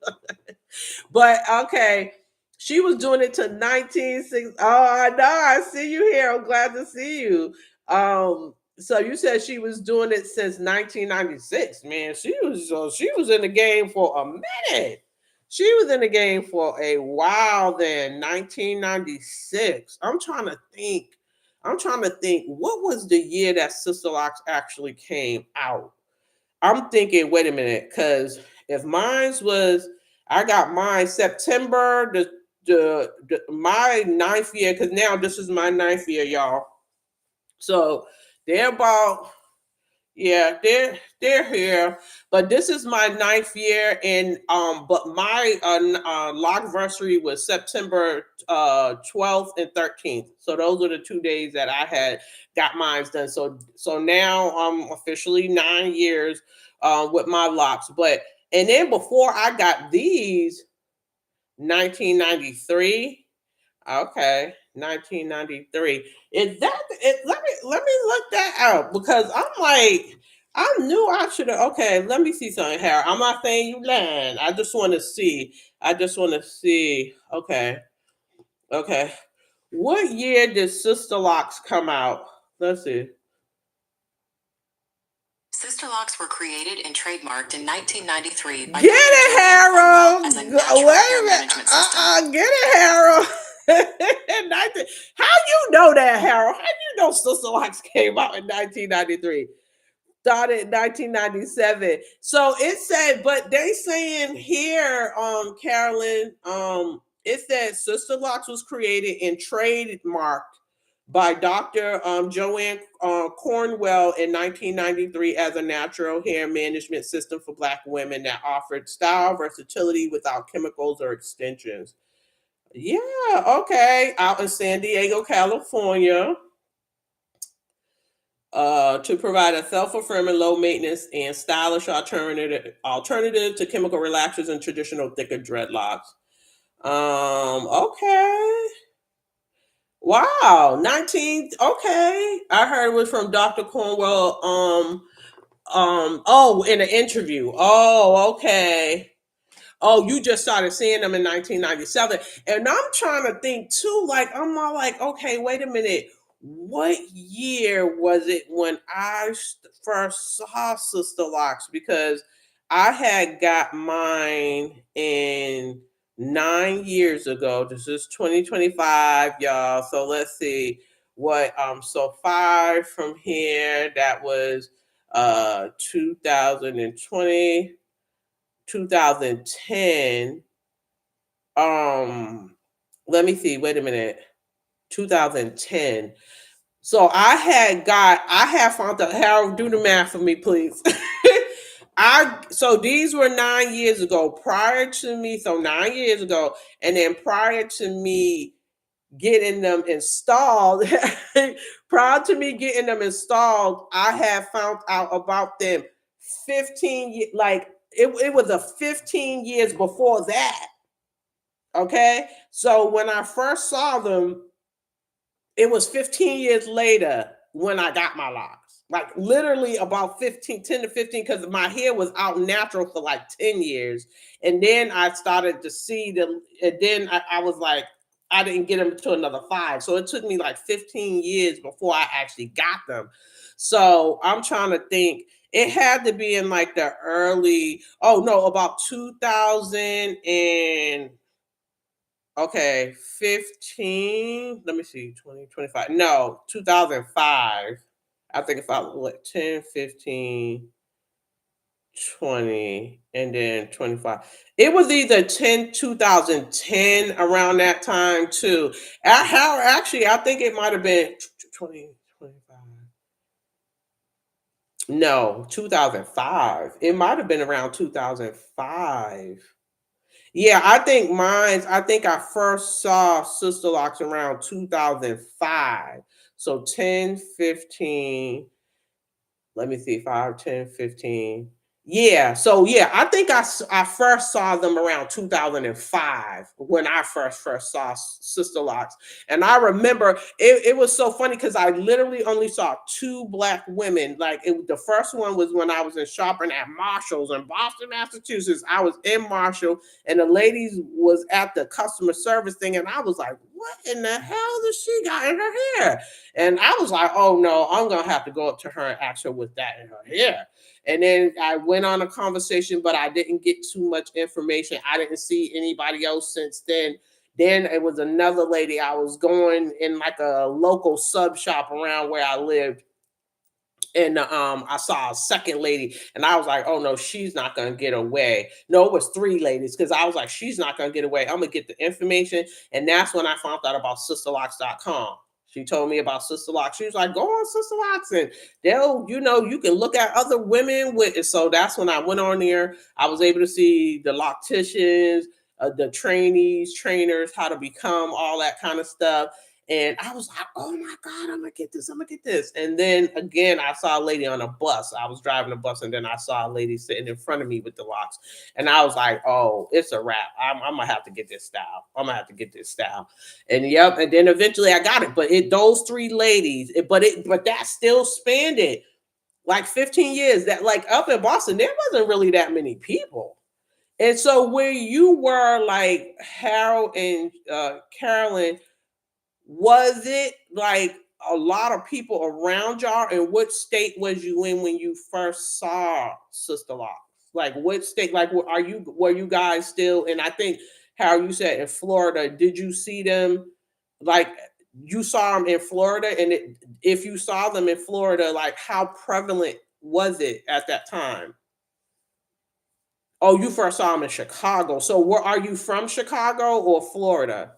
S1: But okay. She was doing it to 1960. Oh, I know. I see you here. I'm glad to see you. So you said she was doing it since 1996. Man, she was in the game for a minute. She was in the game for a while then. 1996. I'm trying to think. What was the year that Sister Locks actually came out? I'm thinking, wait a minute, because if mine's was, I got mine September my ninth year, because now this is my ninth year, y'all. So they're about, yeah, they're here, but this is my ninth year, and but my lockversary was September 12th and 13th. So those are the 2 days that I had got mine done. So now I'm officially 9 years with my locks. And then before I got these, 1993. Okay, 1993. Is that it? Let me look that out, because I'm like, I knew I should have. Okay, let me see something here. I'm not saying you lying. I just want to see. Okay. What year did Sister Locks come out? Let's see.
S9: Sister Locks were created and trademarked in 1993 by
S1: Get it, Harold.
S9: as a natural hair management system.
S1: Get it, Harold. How you know that, Harold? How you know Sister Locks came out in 1993? Started in 1997. So it said, but they saying here, Carolyn, it said Sister Locks was created and trademarked by Dr. Joanne Cornwell in 1993 as a natural hair management system for Black women that offered style versatility without chemicals or extensions. Yeah, okay. Out in San Diego, California, to provide a self-affirming, low-maintenance, and stylish alternative to chemical relaxers and traditional thicker dreadlocks. Okay. Wow, 19. Okay, I heard it was from Dr. Cornwell. Oh, in an interview. Oh, okay. Oh, you just started seeing them in 1997. And I'm trying to think too, like, I'm all like, okay, wait a minute. What year was it when I first saw Sister Locks? Because I had got mine in 9 years ago. This is 2025, y'all. So let's see what, so 5 from here, that was 2020. 2010. Let me see, wait a minute. 2010. So I had found out. Harold, do the math for me, please. So these were 9 years ago, prior to me, so 9 years ago, and then prior to me getting them installed, I had found out about them 15, like it was a 15 years before that. Okay. So when I first saw them, it was 15 years later when I got my locks. Like literally about 10 to 15, because my hair was out natural for like 10 years. And then I started to see them. And then I was like, I didn't get them to another 5. So it took me like 15 years before I actually got them. So I'm trying to think. It had to be in like the early, about 2000 and, okay, 15, let me see, 2025. No, 2005. I think if I look 10, 15, 20, and then 25. It was either 2010 around that time too. How actually, I think it might have been 20, 25. No, 2005. It might have been around 2005. Yeah, I think I first saw Sister Locks around 2005. So 10, 15. Let me see, 5, 10, 15. Yeah, so yeah, I think I first saw them around 2005 when I first saw Sister Locks. And I remember it was so funny because I literally only saw two black women. Like the first one was when I was in shopping at Marshall's in Boston, Massachusetts. I was in Marshall and the ladies was at the customer service thing, and I was like, what in the hell does she got in her hair? And I was like, oh no, I'm gonna have to go up to her and ask her with that in her hair. And then I went on a conversation, but I didn't get too much information. I didn't see anybody else since then. Then it was another lady. I was going in like a local sub shop around where I lived. And I saw a second lady, and I was like, "Oh no, she's not gonna get away." No, it was three ladies because I was like, "She's not gonna get away. I'm gonna get the information." And that's when I found out about sisterlocks.com. She told me about Sister Locks. She was like, "Go on Sister Locks, and they'll, you can look at other women with it." So that's when I went on there. I was able to see the locticians, the trainees, trainers, how to become all that kind of stuff. And I was like, oh my God, I'm gonna get this, I'm gonna get this. And then again, I saw a lady on a bus. I was driving a bus, and then I saw a lady sitting in front of me with the locks. And I was like, oh, it's a wrap. I'm gonna have to get this style. I'm gonna have to get this style. And yep, and then eventually I got it. But those three ladies, but that still spanned it like 15 years. That like up in Boston, there wasn't really that many people. And so where you were like Harold and Carolyn, was it like a lot of people around y'all? And what state was you in when you first saw Sister Locks? Like what state? Like were you guys still? And I think how you said in Florida. Did you see them? Like you saw them in Florida, and if you saw them in Florida, like how prevalent was it at that time? Oh, you first saw them in Chicago. So where are you from? Chicago or Florida?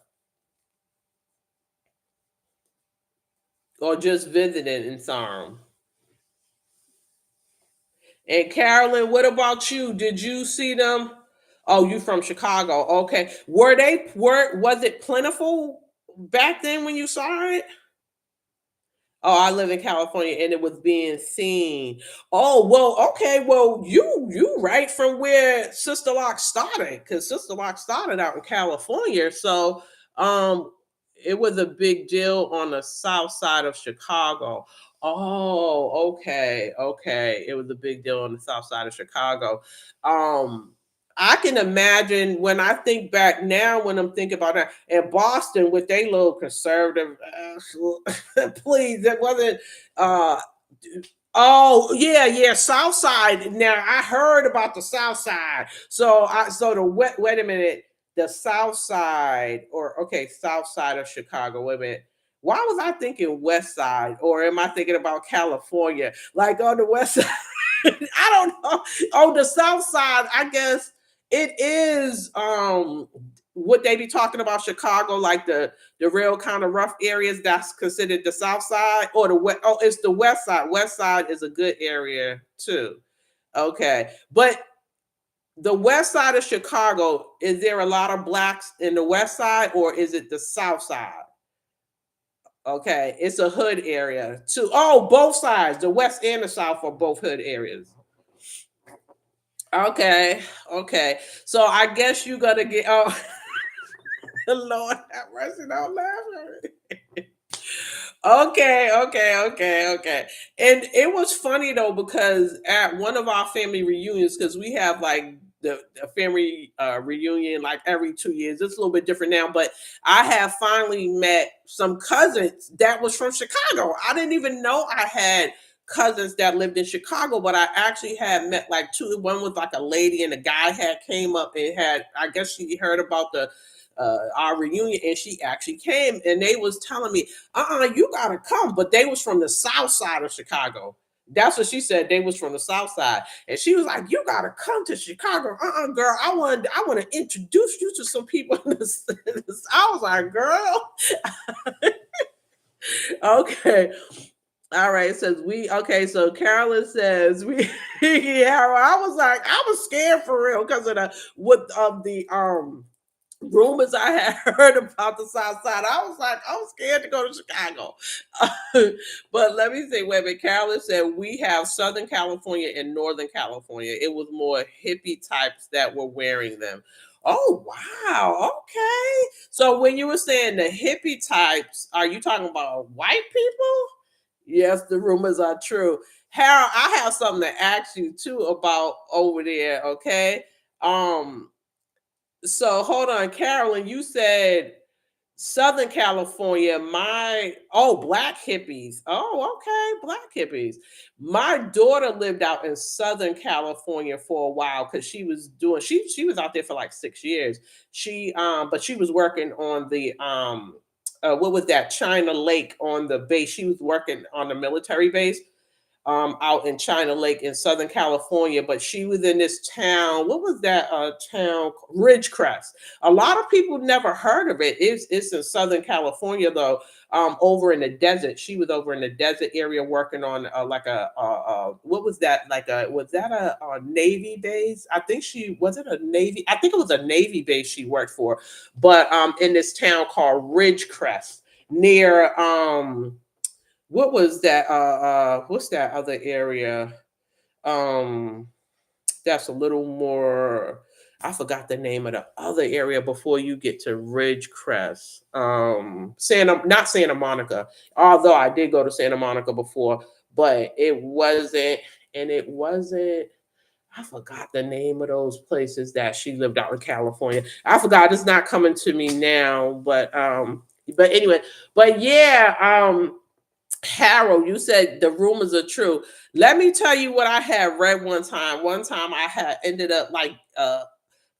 S1: Or just visited and saw them? And Carolyn, what about you? Did you see them? Oh, you from Chicago. Okay. Was it plentiful back then when you saw it? Oh, I live in California and it was being seen. Oh, well, okay. Well, you right from where Sister Lock started, because Sister Lock started out in California. So it was a big deal on the south side of Chicago. Oh, okay, okay. It was a big deal on the south side of Chicago. Um, I can imagine when I think back now, when I'm thinking about that in Boston with they little conservative, please, it wasn't. Uh, oh yeah, South Side. Now I heard about the South Side. So the wait a minute, the South Side or okay, South Side of Chicago. Wait a minute. Why was I thinking West Side, or am I thinking about California? Like on the West Side, I don't know. On the South Side, I guess it is would they be talking about Chicago, like the real kind of rough areas that's considered the South Side, or the west? Oh, it's the West Side. West Side is a good area too. Okay, but the West Side of Chicago, is there a lot of blacks in the West Side, or is it the South Side? Okay, it's a hood area too. Oh, both sides, the West and the South, are both hood areas. Okay, okay. So I guess you gotta get. Oh, Lord have mercy, don't laugh. Okay. And it was funny though, because at one of our family reunions, because we have like the family reunion like every 2 years. It's a little bit different now, but I have finally met some cousins that was from Chicago. I didn't even know I had cousins that lived in Chicago, but I actually had met like two. One was like a lady, and a guy had came up and had, I guess she heard about the our reunion, and she actually came, and they was telling me, you gotta come. But they was from the south side of Chicago. That's what she said. They was from the South Side, and she was like, "You gotta come to Chicago, girl. I want to introduce you to some people." In this. I was like, "Girl, okay." All right, says we okay. So Carolyn says we yeah. I was like, I was scared for real because of the rumors I had heard about the South Side. I was like, I was scared to go to Chicago. But let me say, wait a minute. Carolyn said we have Southern California and Northern California. It was more hippie types that were wearing them. Oh wow, okay. So when you were saying the hippie types, are you talking about white people? Yes, the rumors are true. Harold, I have something to ask you too about over there, okay? So hold on, Carolyn, you said Southern California, black hippies. Oh, okay, black hippies. My daughter lived out in Southern California for a while because she was out there for like 6 years. But she was working on the what was that, China Lake on the base. She was working on the military base out in China Lake in Southern California, but she was in this town. What was that town? Ridgecrest. A lot of people never heard of it. It's in Southern California though, over in the desert. She was over in the desert area working on what was that? Was that a Navy base? I think was it a Navy? I think it was a Navy base she worked for, but in this town called Ridgecrest near what was that what's that other area that's a little more, I forgot the name of the other area before you get to Ridgecrest. Not Santa Monica, although I did go to Santa Monica before, but it wasn't, I forgot the name of those places that she lived out in California. I forgot, it's not coming to me now, but anyway, but yeah, Harold, you said the rumors are true. Let me tell you what I had read one time. One time I had ended up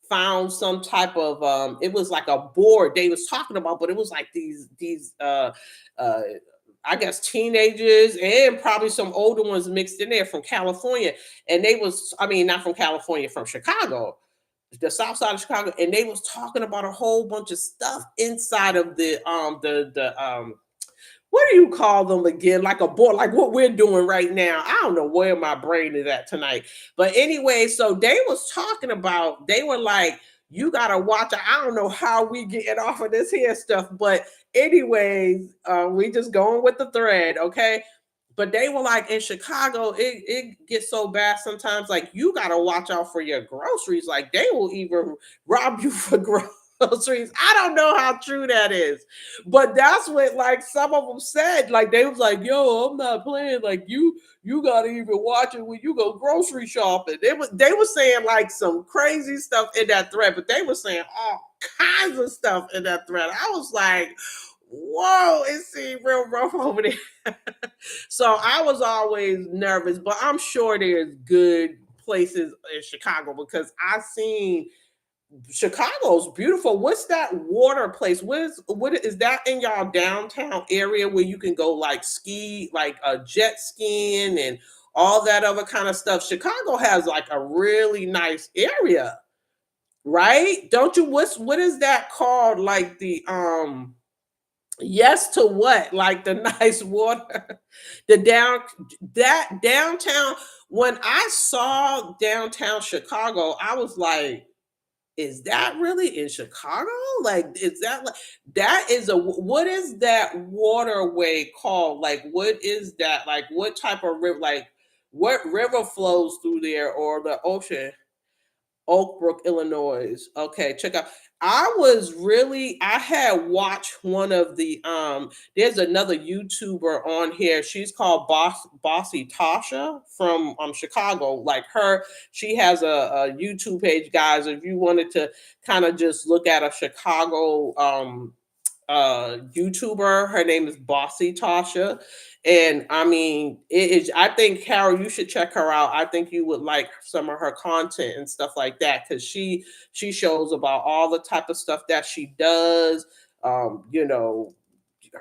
S1: found some type of it was like a board they was talking about, but it was like these I guess teenagers and probably some older ones mixed in there from California. And they was, I mean, not from California, from Chicago, the south side of Chicago, and they was talking about a whole bunch of stuff inside of the what do you call them again? Like a board, like what we're doing right now. I don't know where my brain is at tonight. But anyway, so they was talking about, they were like, you gotta watch it. I don't know how we getting off of this here stuff, but anyways, we just going with the thread, okay? But they were like, in Chicago, it gets so bad sometimes, like you gotta watch out for your groceries. Like they will even rob you for groceries. I don't know how true that is, but that's what like some of them said. Like they was like, "Yo, I'm not playing. Like you gotta even watch it when you go grocery shopping." They were saying like some crazy stuff in that thread, but they were saying all kinds of stuff in that thread. I was like, "Whoa, it seemed real rough over there." So I was always nervous, but I'm sure there's good places in Chicago because I seen Chicago's beautiful. What's that water place? What is that in y'all downtown area where you can go like ski, like jet skiing and all that other kind of stuff? Chicago has like a really nice area, right? Don't you? What is that called? Like the yes to what? Like the nice water, that downtown. When I saw downtown Chicago, I was like, is that really in Chicago? Like, is that like that is what is that waterway called? Like, what is that? Like, what type of river? Like, what river flows through there or the ocean? Oak Brook, Illinois. Okay, check out. I had watched one of the there's another YouTuber on here. She's called Bossy Tasha from Chicago. Like her, she has a YouTube page, guys. If you wanted to kind of just look at a Chicago YouTuber, her name is Bossy Tasha. And I mean, it is. I think Carol, you should check her out. I think you would like some of her content and stuff like that because she shows about all the type of stuff that she does. You know,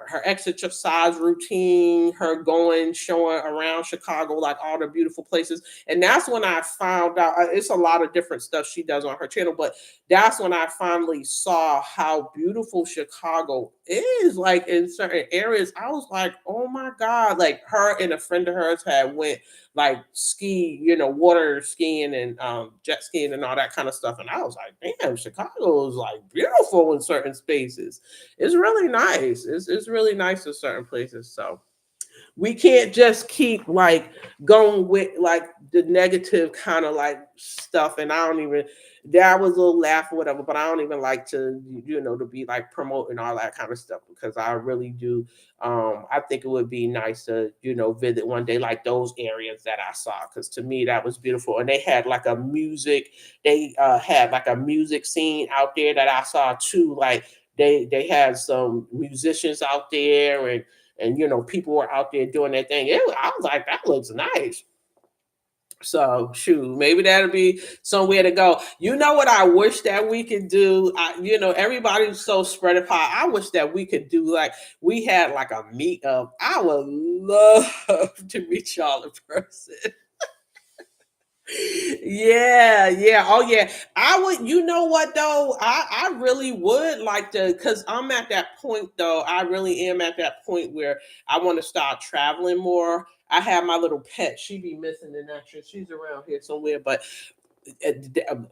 S1: her exercise routine, her going, showing around Chicago, like all the beautiful places. And that's when I found out it's a lot of different stuff she does on her channel, but that's when I finally saw how beautiful Chicago is. Like in certain areas, I was like, oh my God, like her and a friend of hers had went like ski, water skiing and jet skiing and all that kind of stuff. And I was like, damn, Chicago is like beautiful in certain spaces. It's really nice. It's really nice in certain places. So we can't just keep like going with like the negative kind of like stuff. And that was a little laugh or whatever, but I don't even like to, to be like promoting all that kind of stuff, because I really do. I think it would be nice to, visit one day, like those areas that I saw, because to me that was beautiful. And they had like they had like a music scene out there that I saw too. Like they had some musicians out there, and people were out there doing their thing. I was like, that looks nice. So shoot, maybe that'll be somewhere to go. You know what I wish that we could do? Everybody's so spread apart. I wish that we could do like we had like a meetup. I would love to meet y'all in person. Yeah. Oh yeah. I would, you know what though? I really would like to, because I'm at that point though. I really am at that point where I want to start traveling more. I have my little pet. She be missing in action. She's around here somewhere, but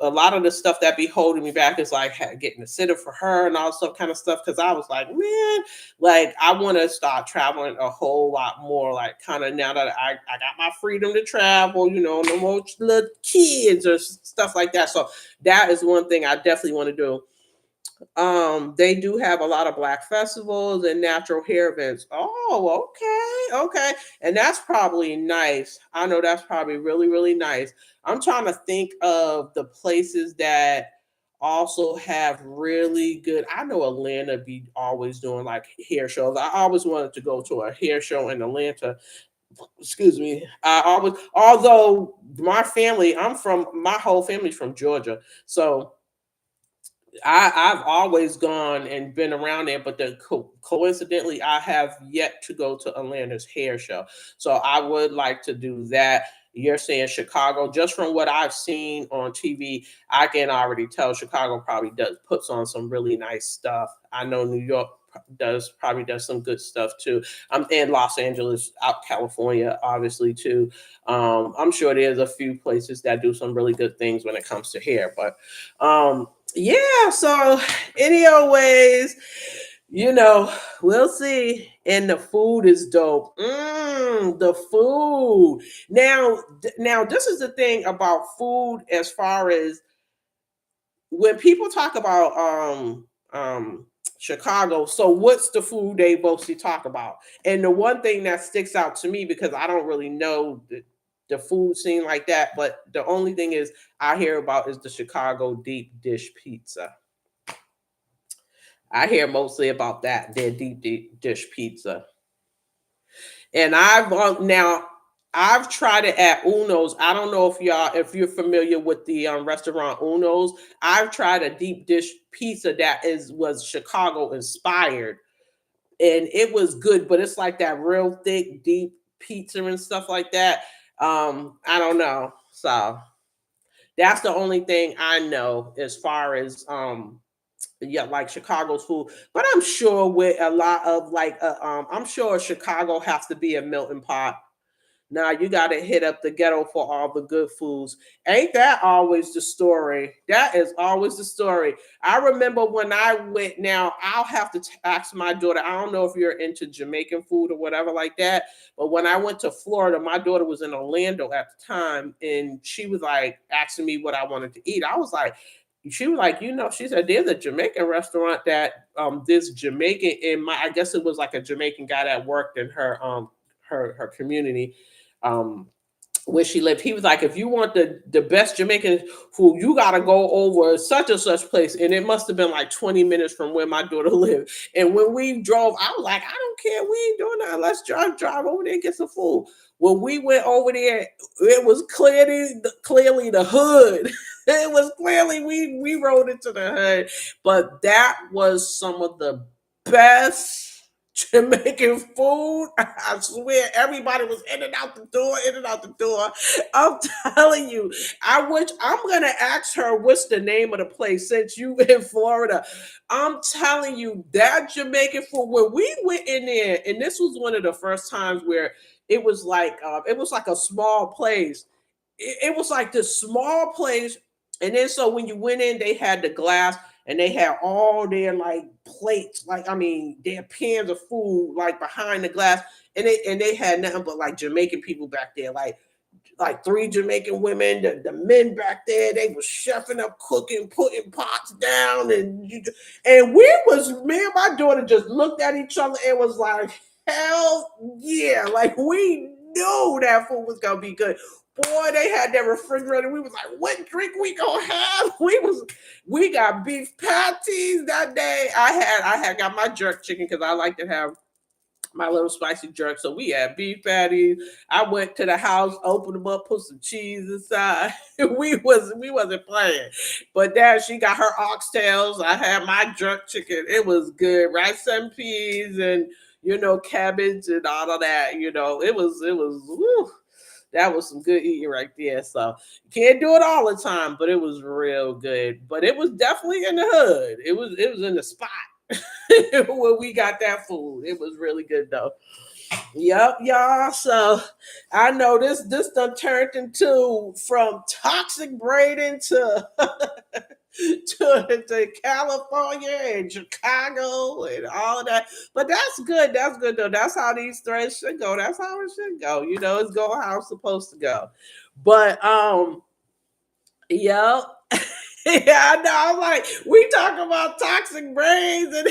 S1: a lot of the stuff that be holding me back is like getting a sitter for her and all stuff kind of stuff. Because I was like, man, like I want to start traveling a whole lot more. Like kind of now that I got my freedom to travel, no more little kids or stuff like that. So that is one thing I definitely want to do. They do have a lot of Black festivals and natural hair events. Oh, okay. And that's probably nice. I know that's probably really, really nice. I'm trying to think of the places that also have really good. I know Atlanta be always doing like hair shows. I always wanted to go to a hair show in Atlanta. Excuse me. Although my whole family's from Georgia. So I've always gone and been around there, but coincidentally, I have yet to go to Atlanta's hair show. So I would like to do that. You're saying Chicago, just from what I've seen on TV, I can already tell Chicago probably puts on some really nice stuff. I know New York probably does some good stuff too. I'm in Los Angeles, out California, obviously too. I'm sure there's a few places that do some really good things when it comes to hair, but yeah, so anyways, we'll see. And the food is dope. The food. Now this is the thing about food, as far as when people talk about Chicago, so what's the food they mostly talk about? And the one thing that sticks out to me, because I don't really know the food scene like that, but the only thing is I hear about is the Chicago deep dish pizza. I hear mostly about that, their deep dish pizza. And I've tried it at Uno's. I don't know if you're familiar with the restaurant Uno's. I've tried a deep dish pizza that was Chicago inspired, and it was good, but it's like that real thick, deep pizza and stuff like that. I don't know. So that's the only thing I know as far as like Chicago's food. But I'm sure with a lot of like I'm sure Chicago has to be a melting pot. Now you got to hit up the ghetto for all the good foods. Ain't that always the story? That is always the story. I remember when I went, now I'll have to ask my daughter. I don't know if you're into Jamaican food or whatever like that, but when I went to Florida, my daughter was in Orlando at the time, and she was like asking me what I wanted to eat. I was like, she was like, she said, there's a Jamaican restaurant that this Jamaican I guess it was like a Jamaican guy that worked in her her community where she lived. He was like, if you want the best Jamaican food, you got to go over such and such place. And it must have been like 20 minutes from where my daughter lived. And when we drove, I was like, I don't care. We ain't doing that. Let's drive over there and get some food. When we went over there, it was clearly the hood. It was clearly, we rode into the hood. But that was some of the best Jamaican food. I swear everybody was in and out the door, in and out the door. I'm telling you, I'm gonna ask her what's the name of the place since you in Florida. I'm telling you, that Jamaican food, when we went in there, and this was one of the first times where it was like a small place. It was like this small place, and then so when you went in, they had the glass and they had all their like plates, like I mean, their pans of food like behind the glass, and they had nothing but like Jamaican people back there, like three Jamaican women, the men back there, they was chefing up, cooking, putting pots down, and me and my daughter just looked at each other and was like, hell yeah, like we knew that food was gonna be good. Boy, they had that refrigerator. We was like, what drink we gonna have? We got beef patties that day. I had got my jerk chicken because I like to have my little spicy jerk. So we had beef patties. I went to the house, opened them up, put some cheese inside. we wasn't playing. But then she got her oxtails. I had my jerk chicken. It was good. Rice and peas and cabbage and all of that. It was woo, that was some good eating right there. So you can't do it all the time, but it was real good. But it was definitely in the hood. It was in the spot. When we got that food, it was really good though. Yep, y'all. So I know this done turned into from toxic braiding to to California and Chicago and all of that. But that's good. That's good though. That's how these threads should go. That's how it should go. It's going how it's supposed to go. But yep. Yeah, I know. I'm like, we talk about toxic braids and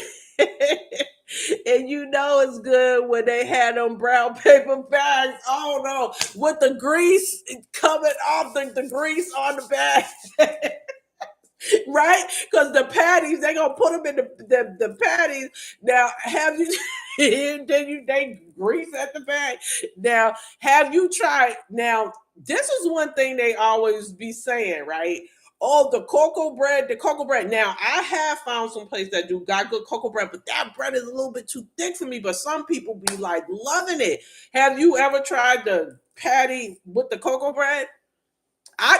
S1: and it's good when they had them brown paper bags. Oh no, with the grease coming off the grease on the bag. Right? Because the patties, they gonna put them in the patties. Now, have you they grease at the bag. Now, have you tried? Now, this is one thing they always be saying, right? Oh, the cocoa bread. Now, I have found some place that got good cocoa bread, but that bread is a little bit too thick for me. But some people be like loving it. Have you ever tried the patty with the cocoa bread?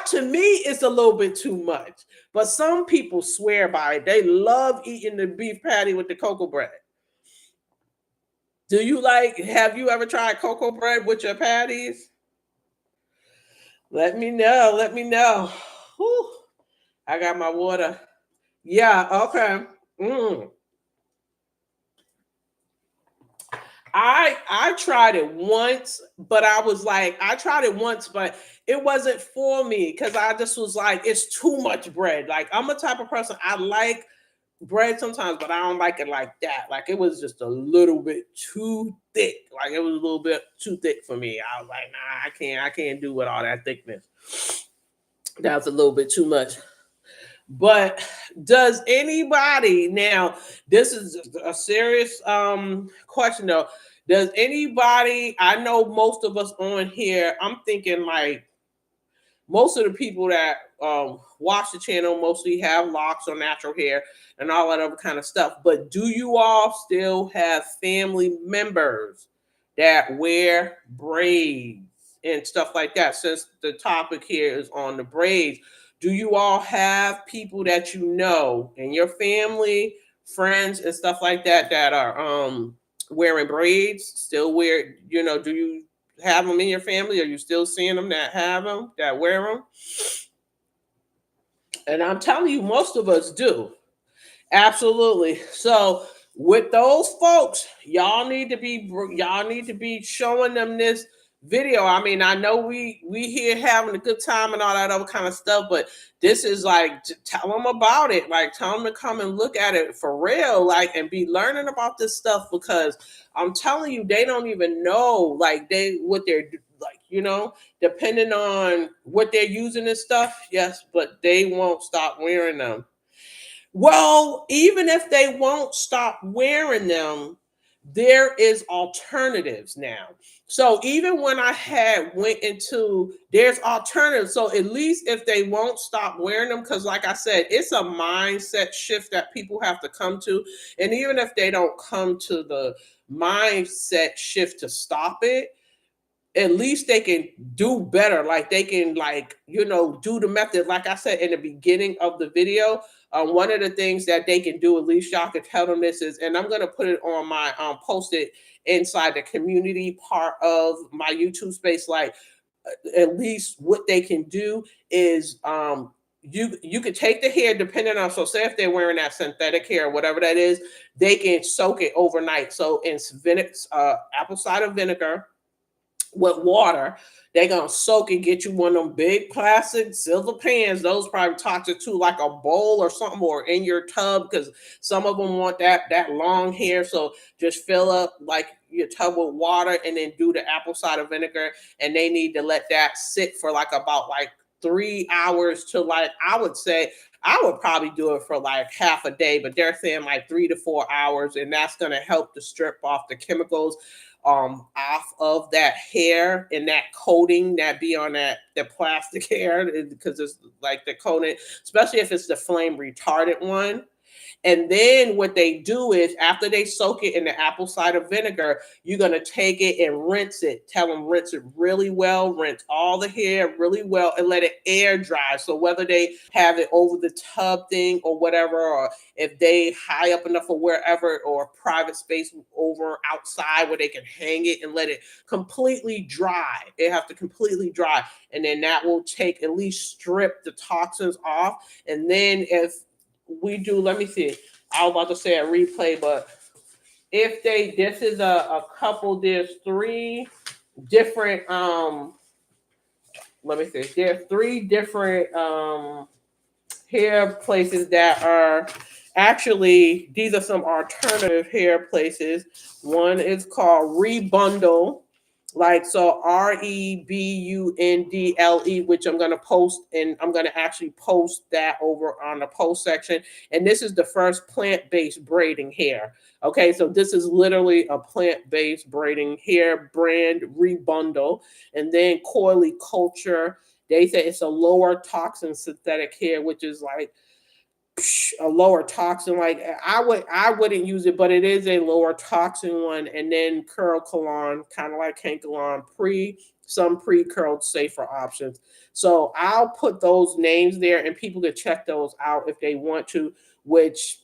S1: To me, it's a little bit too much, but some people swear by it. They love eating the beef patty with the cocoa bread. Have you ever tried cocoa bread with your patties? Let me know. Let me know. Whew. I got my water. Yeah, okay. I tried it once, but I tried it once, but it wasn't for me because I just was like, it's too much bread. Like I'm a type of person, I like bread sometimes, but I don't like it like that. Like it was just a little bit too thick. Like it was a little bit too thick for me. I was like, nah, I can't do with all that thickness. That's a little bit too much. But does anybody, now this is a serious question though, does anybody, I know most of us on here, I'm thinking like most of the people that watch the channel mostly have locks or natural hair and all that other kind of stuff, but do you all still have family members that wear braids and stuff like that? Since the topic here is on the braids, do you all have people that you know in your family, friends, and stuff like that that are wearing braids? Still wear, do you have them in your family? Are you still seeing them that have them, that wear them? And I'm telling you, most of us do. Absolutely. So with those folks, y'all need to be showing them this video. I mean, I know we here having a good time and all that other kind of stuff, but this is like, tell them about it. Like, tell them to come and look at it for real, like, and be learning about this stuff, because I'm telling you, they don't even know, like, what they're like, depending on what they're using and stuff. Yes, but they won't stop wearing them. Well, even if they won't stop wearing them, there is alternatives now. So even when I went into, there's alternatives. So at least if they won't stop wearing them, because like I said, it's a mindset shift that people have to come to. And even if they don't come to the mindset shift to stop it, at least they can do better. Like they can, like, do the method. Like I said in the beginning of the video, one of the things that they can do, at least y'all can tell them this is, and I'm going to put it on my, post it inside the community part of my YouTube space. Like at least what they can do is, you could take the hair depending on, so say if they're wearing that synthetic hair or whatever that is, they can soak it overnight. So in apple cider vinegar with water, they're gonna soak and get you one of them big plastic silver pans. Those probably toxic too, like a bowl or something, or in your tub, because some of them want that long hair. So just fill up like your tub with water and then do the apple cider vinegar, and they need to let that sit for like about like 3 hours to, like, I would say I would probably do it for like half a day, but they're saying like 3 to 4 hours, and that's gonna help to strip off the chemicals off of that hair and that coating that be on the plastic hair, because it's like the coating, especially if it's the flame retardant one. And then what they do is, after they soak it in the apple cider vinegar, you're going to take it and rinse it. Tell them rinse it really well, rinse all the hair really well, and let it air dry. So whether they have it over the tub thing or whatever, or if they high up enough or wherever, or private space over outside where they can hang it and let it completely dry. They have to completely dry. And then that will take, at least strip the toxins off. And then if we do, let me see, I was about to say a replay, but if this is a couple, there's 3 different, let me see, there's 3 different hair places that are actually, these are some alternative hair places. One is called Rebundle. Like, so REBUNDLE, which I'm going to post, and I'm going to actually post that over on the post section. And this is the first plant-based braiding hair. Okay, so this is literally a plant-based braiding hair brand, Rebundle. And then Coily Culture, they say it's a lower toxin synthetic hair, which is like a lower toxin. Like I wouldn't use it, but it is a lower toxin one. And then Curl Colon, kind of like Kankalon, some pre-curled safer options. So I'll put those names there, and people can check those out if they want to, which,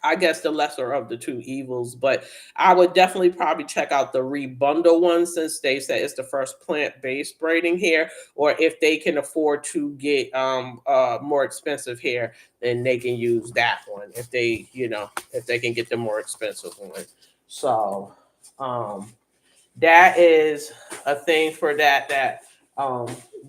S1: I guess the lesser of the 2 evils. But I would definitely probably check out the Rebundle one, since they said it's the first plant-based braiding hair. Or if they can afford to get more expensive hair, then they can use that one if they can get the more expensive one. So that is a thing for that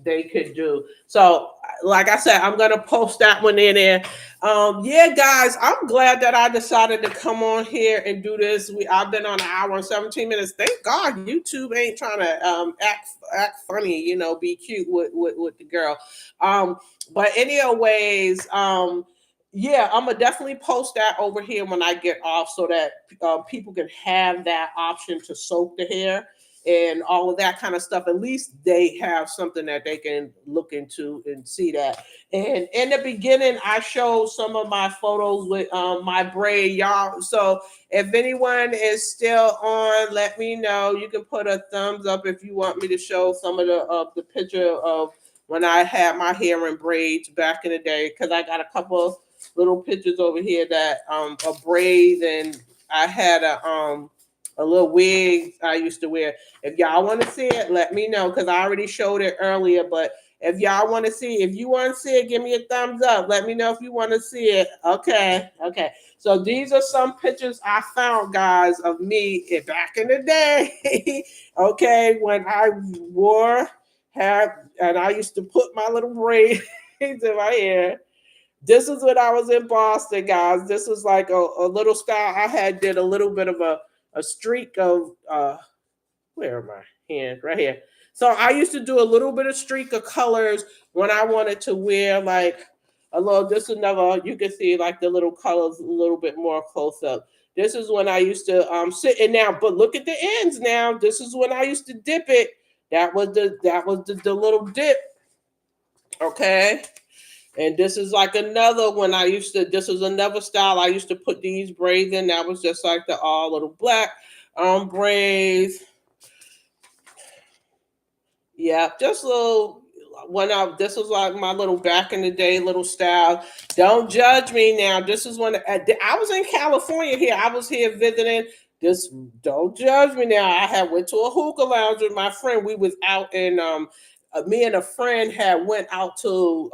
S1: they could do. So like I said, I'm gonna post that one in there. Yeah, guys, I'm glad that I decided to come on here and do this. I've been on 1 hour and 17 minutes. Thank God YouTube ain't trying to act funny, be cute with the girl. But anyways, yeah, I'm gonna definitely post that over here when I get off, so that people can have that option to soak the hair and all of that kind of stuff. At least they have something that they can look into and see that. And in the beginning, I showed some of my photos with my braid, y'all. So if anyone is still on, let me know. You can put a thumbs up if you want me to show some of the picture of when I had my hair in braids back in the day, because I got a couple of little pictures over here that are braids, and I had a little wig I used to wear. If y'all want to see it, let me know, because I already showed it earlier. But if y'all want to see, if you want to see it, give me a thumbs up. Let me know if you want to see it. Okay. So these are some pictures I found, guys, of me back in the day. Okay, when I wore hair, and I used to put my little braids in my hair. This is when I was in Boston, guys. This was like a little style I did a little bit of a streak of where are my hands? Right here. So I used to do a little bit of streak of colors when I wanted to wear like a little, this is another, you can see like the little colors a little bit more close up. This is when I used to sit in now, but look at the ends now. This is when I used to dip it. That was the little dip. Okay. And this is like another one this is another style. I used to put these braids in. That was just like the all little black braids. Yeah, just little this was like my little back in the day little style. Don't judge me now. This is when I was in California here. I was here visiting. Don't judge me now. I went to a hookah lounge with my friend. We was out in me and a friend went out to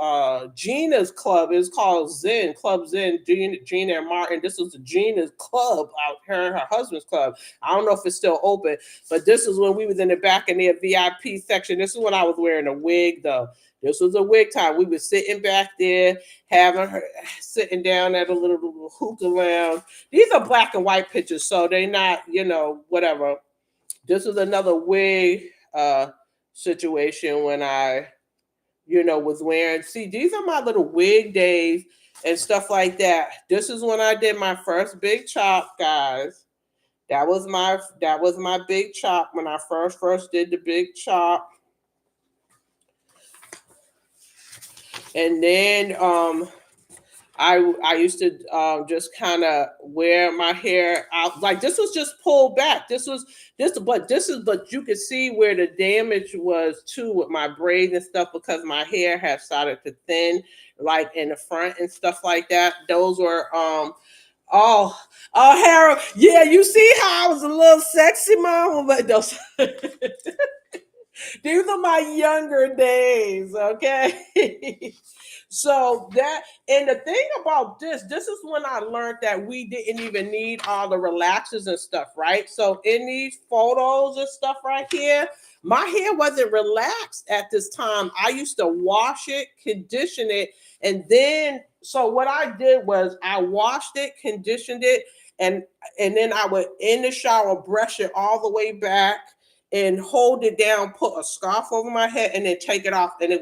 S1: Gina's club. It's called Zen Club Zen. Gina and Martin. This was Gina's club out her husband's club. I don't know if it's still open, but this is when we was in the back in their VIP section. This is when I was wearing a wig though. This was a wig time. We were sitting back there, sitting down at a little hookah lounge. These are black and white pictures, so they're not, whatever. This is another wig situation when I, was wearing. See, these are my little wig days and stuff like that. This is when I did my first big chop, guys. That was my big chop when I first did the big chop. And then I used to just kind of wear my hair out. Like this was just pulled back. But you could see where the damage was too with my braids and stuff because my hair had started to thin, like in the front and stuff like that. Those were Harold. Yeah, you see how I was a little sexy, mom? But those these are my younger days, okay? So and the thing about this is when I learned that we didn't even need all the relaxers and stuff, right? So in these photos and stuff right here, my hair wasn't relaxed at this time. I used to wash it, condition it, and then, so what I did was I washed it, conditioned it, and then I would, in the shower, brush it all the way back and hold it down, put a scarf over my head, and then take it off, and it